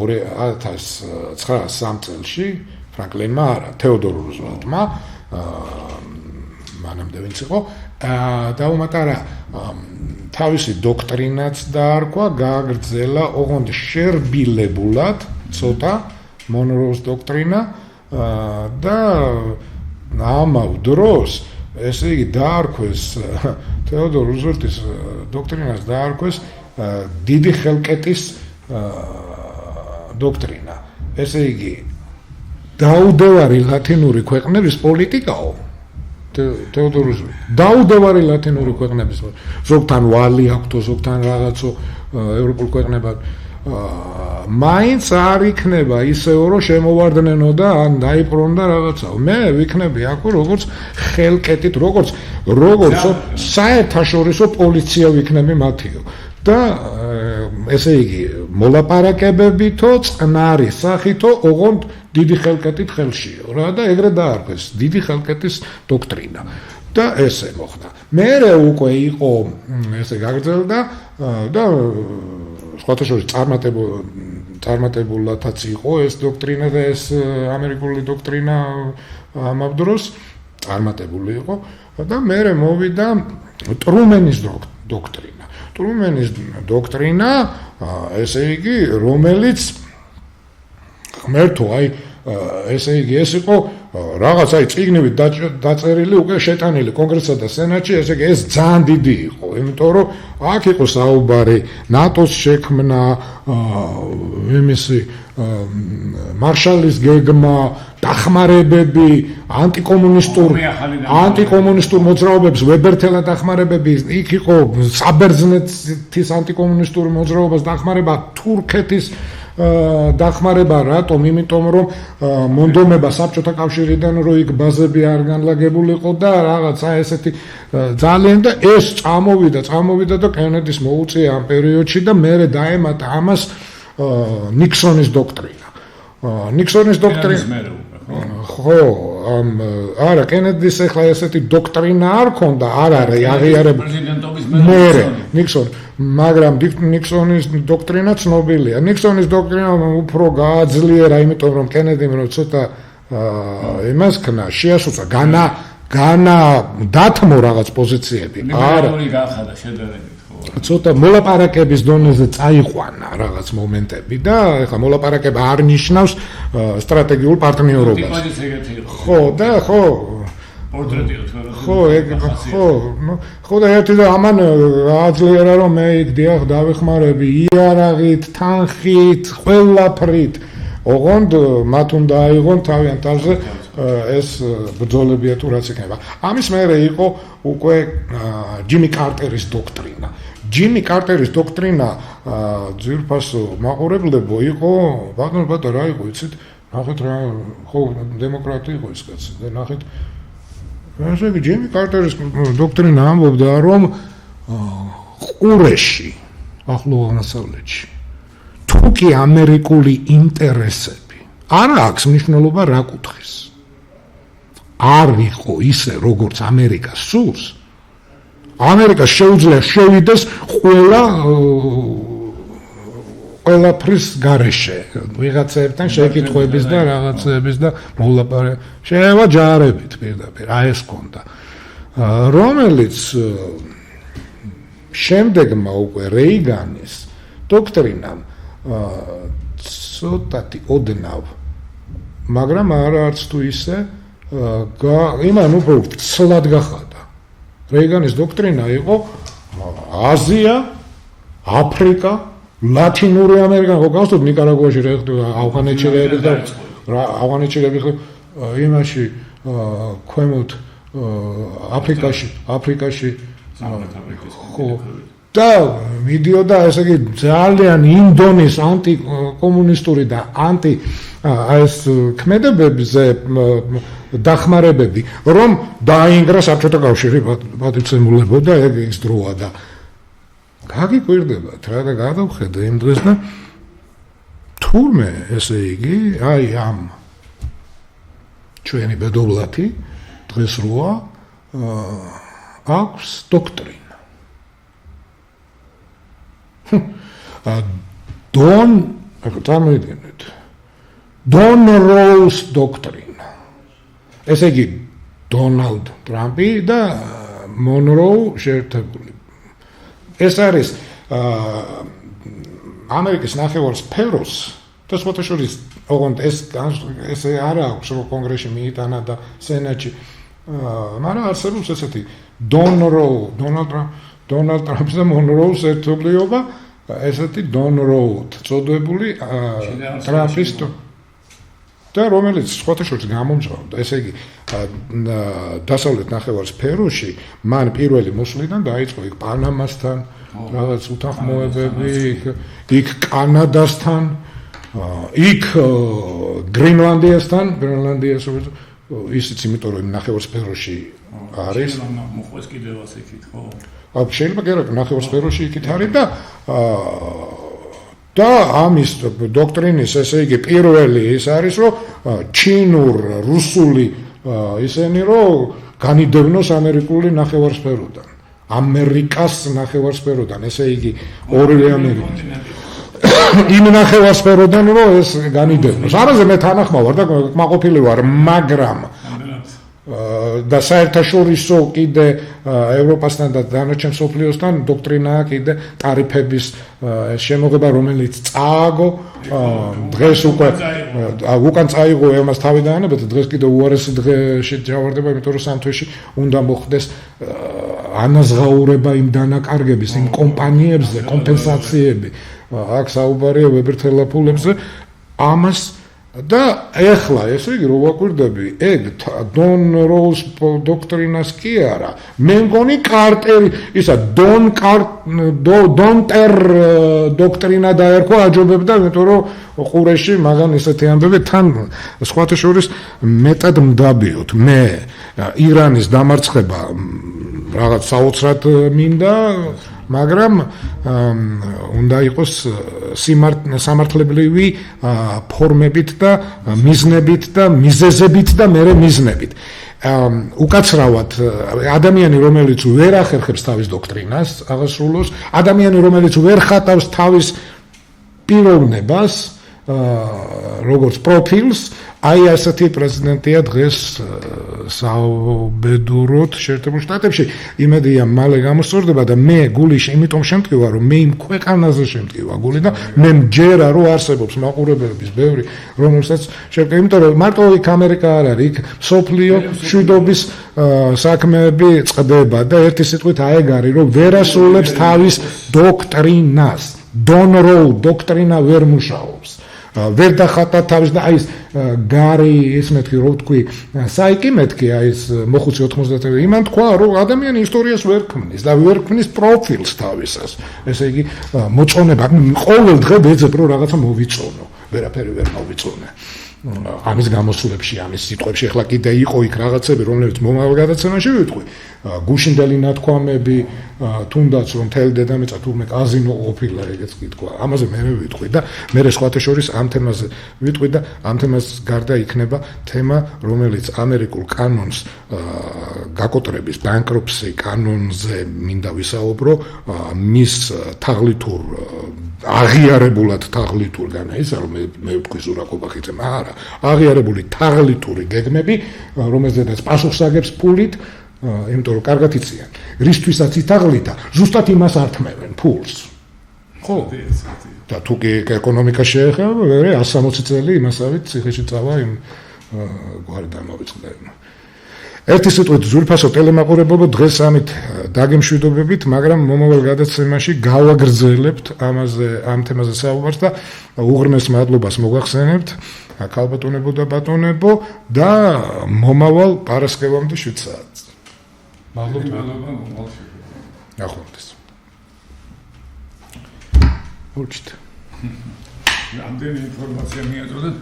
S1: 2003 წელში ფრანკლინმა არა თეოდორ რუზველტმა მანამდე ვინც იყო დაუმატა რა თავისი დოქტრინაც დაარქვა გააგრძელა ოღონდ შერბილებულად ცოტა მონროს დოქტრინა და ამავ დროს ესე იგი დაარქვეს თეოდორ რუზველტის დოქტრინას დაარქვეს დიდი ხელკეტის დოქტრინა ესე იგი დაუდევარი ლათინური ქვეყნების პოლიტიკაო თეოდორ რუზველტი დაუდევარი ლათინური ქვეყნების ზოგთან ვალი აქვს ზოგთან რაღაცო ევროპულ ქვეყნებად მაინც არ იქნება ისეო რომ შემოვარდნენო და ან დაიპყრონ და რაღაცაო მე ვიქნები აქ როგორც ხელკეტით როგორც საერთაშორისო პოლიცია ვიქნები მათიო და ესე იგი მოლაპარაკებებითო წყნარი სახითო ოღონდ დიდი ხელკეტით ხელშიო რა და ეგრე დაარქვეს დიდი ხელკეტის დოქტრინა და ესე მოხდა მერე უკვე იყო ესე გაგრძელდა და სხვათა შორის წარმატებულათაც იყო ეს დოქტრინა და ეს ამერიკული დოქტრინა ამავ დროს წარმატებული იყო და მერე მოვიდა ტრუმენის დოქტრინა ტრუმენის დოქტრინა ესე იგი რომელიც ღმერთო აი ესე იგი ეს იყო რაღაც აი წიგნივით დაწერილი უკვე შეტანილი კონგრესსა და სენატში ესე იგი ეს ძალიან დიდი იყო იმიტომ რომ აქ იყო საუბარი ნატოს შექმნა იმისი მარშალის გეგმა დახმარებები ანტიკომუნისტურ მოძრაობებს ვებერთელა დახმარებები იქ იყო საბერძნეთის ანტიკომუნისტური მოძრაობას დახმარება თურქეთის დახმარება რატომ იმიტომ რომ მონდომება საბჭოთა კავშირიდან რო იქ ბაზები არ განლაგებულიყო და რაღაცა ესეთი ძალიან და ეს წამოვიდა და კენედის მოუწია ამ პერიოდში და მერე დაემატა ამას ნიქსონის დოქტრინა ნიქსონის დოქტრინა ხო არა კენედის ახლა ესეთი დოქტრინა არ ქონდა არ არის აღიარებული მერე ნიქსონი მაგრამ ნიქსონის დოქტრინა ცნობილია ნიქსონის დოქტრინა უფრო გააძლიერა იმიტომ რომ კენედიმ რო ცოტა იმას ქნა შეასუცა განა დათმო რაღაც პოზიციები
S2: არა გახადა შედარებით
S1: ცოტა მოლაპარაკების დონეზე წაიყვანა რაღაც მომენტები და ეხლა მოლაპარაკება არ ნიშნავს სტრატეგიულ პარტნიორობას ხო და ხო ხო და ერთი და ამან აძლიერა რომ მე იქ დიახ დავეხმარები იარაღით თანხით ყველაფრით ოღონდ მათ უნდა აიღონ თავიანთ თავზე ეს ბრძოლებია თუ რაც იქნება ამის მერე იყო უკვე ჯიმი კარტერის დოქტრინა ჯიმი კარტერის დოქტრინა ძირფასო მაყურებლებო იყო ბატონო რა იყო იცით ნახეთ რა ხო დემოკრატი იყო ეს კაცი და ნახეთ ასე იგი ჯიმი კარტერის დოქტრინა ამბობდა, რომ ყურეში, ახლო აღმოსავლეთში, თუკი ამერიკული ინტერესები არ აქვს მნიშვნელობა რა კუთხის. არ იყო ისე, როგორც ამერიკას სურს, ამერიკას შეუძლია შევიდეს ყველაფრის გარეშე, ვიღაცებთან შეკითხვების და რაღაცების და მოლაპარაკების, შეიძლება ჯარებით პირდაპირ, ეს ქონდა. რომელიც შემდეგმა უკვე რეიგანის დოქტრინამ ცოტათი ოდნავ, მაგრამ არც თუ ისე იმან უბრალოდ ცლად გახადა. რეიგანის დოქტრინა იყო აზია, აფრიკა, ლათინური ამერიკა, ხო გავსწორ ნიკარაგუაში ავღანეთში და იმაში ქვემოთ აფრიკაში ხო და მიდიოდა ესე იგი ძალიან ინდონის ანტიკომუნისტური და ეს ქმედებებზე დახმარებები, რომ დაინგრა საბჭოთა კავშირი პატივცემულებოდა ეს დროა და გაგიკვირდებათ რა და გადავხედე იმ დღეს და თურმე ესე იგი აი ამ ჩვენი ბედოვლათი დღეს როა აქვს დოქტრინა. წარმოიდგინეთ დონ როუს დოქტრინა. ესე იგი დონალდ ტრამპი და მონროუ შეერთებული. ეს არის ამერიკის ნახევარსფეროს და სხვათა შორის ოღონდ ეს არ აქვს რომ კონგრესში მიიტანა და სენატში, მაგრამ არსებობს ესეთი დონალდ ტრამპის და მონროუს ერთობლიობა, ესეთი დონ როუდ წოდებული ტრამპის და რომელიც სხვათა შორის გამომჟღავნდა. ესე იგი დასავლეთ ნახევარსფეროში მან პირველი მოსვლიდან დაიწყო იქ პანამასთან რაღაც უთანხმოებები, იქ კანადასთან, იქ გრენლანდიასთან, ისიც იმიტომ რომ ნახევარსფეროში არის.
S2: მოხდეს კიდევ ასე იქით, ხო?
S1: შეიძლება კი რა ნახევარსფეროში იქით არის და ამის დოქტრინის ესე იგი პირველი ის არის რომ ჩინურ, რუსული ისენი რომ განიდევნოს ამერიკული ნახევარსფეროდან, ამერიკას ნახევარსფეროდან, ესე იგი ორივე ამერიკა. იმ ნახევარსფეროდან რომ ეს განიდევნოს. ამაზე მე თანახმა ვარ და კმაყოფილი ვარ, მაგრამ და საერთაშორისო კიდე ევროპასთან და დანარჩენ მსოფლიოსთან დოქტრინაა კიდე ტარიფების შემოღება, რომელიც წააგო დღეს უკვე უკან წაიღო ემას თავი დაანებეთ, დღეს კიდე უარესი დღეში ჯავარდება, იმიტომ რომ სამ თვეში უნდა მოხდეს ანაზღაურება იმ დანაკარგების, იმ კომპანიებზე, კომპენსაციები, აქ საუბარია ვებერთელაფულებზე, ამას და ეხლა ესე იგი რო ვაკვირდები, ეგ დონ როუს დოქტრინას კი არა, მე მგონი კარტერი, ისა დონტერ დოქტრინა დაერქვა აჯობებდა, იმიტომ რომ ყურეში მაგან ისეთი ამბები თან სხვათა შორის მეტად მდაბიოთ. მე ირანის დამარცხება რაღაც საოცრად მინდა, მაგრამ უნდა იყოს სამართლებრივი ფორმებით და მიზნებით და მიზეზებით და მერე მიზნებით. უკაცრავად ადამიანი, რომელიც ვერ ახერხებს თავის დოქტრინას აღასრულოს, ადამიანი, რომელიც ვერ ხატავს თავის პიროვნებას, როგორც პროფილს, აი ასეთი პრეზიდენტია დღეს საუბედუროთ შეერთებულ შტატებში. იმედია მალე გამოსწორდება და მე გულიში იმიტომ შემტკივა, რომ მე იმ ქვეყანაზე შემტკივა გული და მე მჯერა რომ არსებობს მაყურებელების ბევრი, რომელსაც შევკი, იმიტომ რომ მარტო იქ ამერიკა არ არის, იქ სოფლიო შვიდობის საქმეები წყდება და ერთი სიტყვით აეგ არის, რომ ვერ ასრულებს თავის დოქტრინას. დონ როუ დოქტრინა ვერ მუშაობს. ვერ დახატა თავის და აი ეს გარი ეს მეთქი რო თქვი საიკი მეთქი აი ეს მოხუცი 90-ები იმან თქვა რომ ადამიანი ისტორიას ვერ ქმნის და ვერ ქმნის პროფილს თავისას, ესე იგი მოწონება ყოველ დღე ვეძებ რომ რაღაცა მოვიწონო, ვერაფერი ვერ მოვიწონე ამის გამოსვლებში, ამის სიტყვებში, ახლა კიდე იყო იქ რაღაცები, რომლებიც მომავალ გადაცემაში ვიტყვი, გუშინდელი ნათქვამები, თუნდაც რომ მთელი დედამიწა თურმე კაზინო ყოფილა, ეგეც კითხვა. ამაზე მე ვიტყვი და მე სხვათა შორის ამ თემაზე ვიტყვი და ამ თემას გარდა იქნება თემა, რომელიც ამერიკულ კანონს გაკოტრების ბანკროპსი კანონზე მინდა ვისაუბრო, მის თაღლითურ აღიარებულად თაღლითურ განაისა, რომ მე ვთქვი ზურაკობახიძემ, არა, აღიარებული თაღლითური გეგმები, რომელზედაც პასუხს აგებს ფულით, იმიტომ რომ კარგად იციან, რისთვისაც ითაღლიდა, ზუსტად იმას ართმევენ ფულს. ხო? და თუ კი ეკონომიკა შეეხება, 160 წელი იმასავით ციხეში წავა იმ გვარი დამოვიწყდა. ერთი სიტყვით ზურფასო ტელემაყურებელო დღეს ამით დაგემშვიდობებით, მაგრამ მომავალ გადაცემაში გავაგრძელებთ ამ თემაზე საუბარს და უღრმეს მადლობას მოგახსენებთ ქალბატონებო და ბატონებო და მომავალ პარასკევამდე 7 საათს.
S2: მადლობა.
S1: ნახვამდის. ურჩით.
S2: რამდენი ინფორმაცია მიაწოდეთ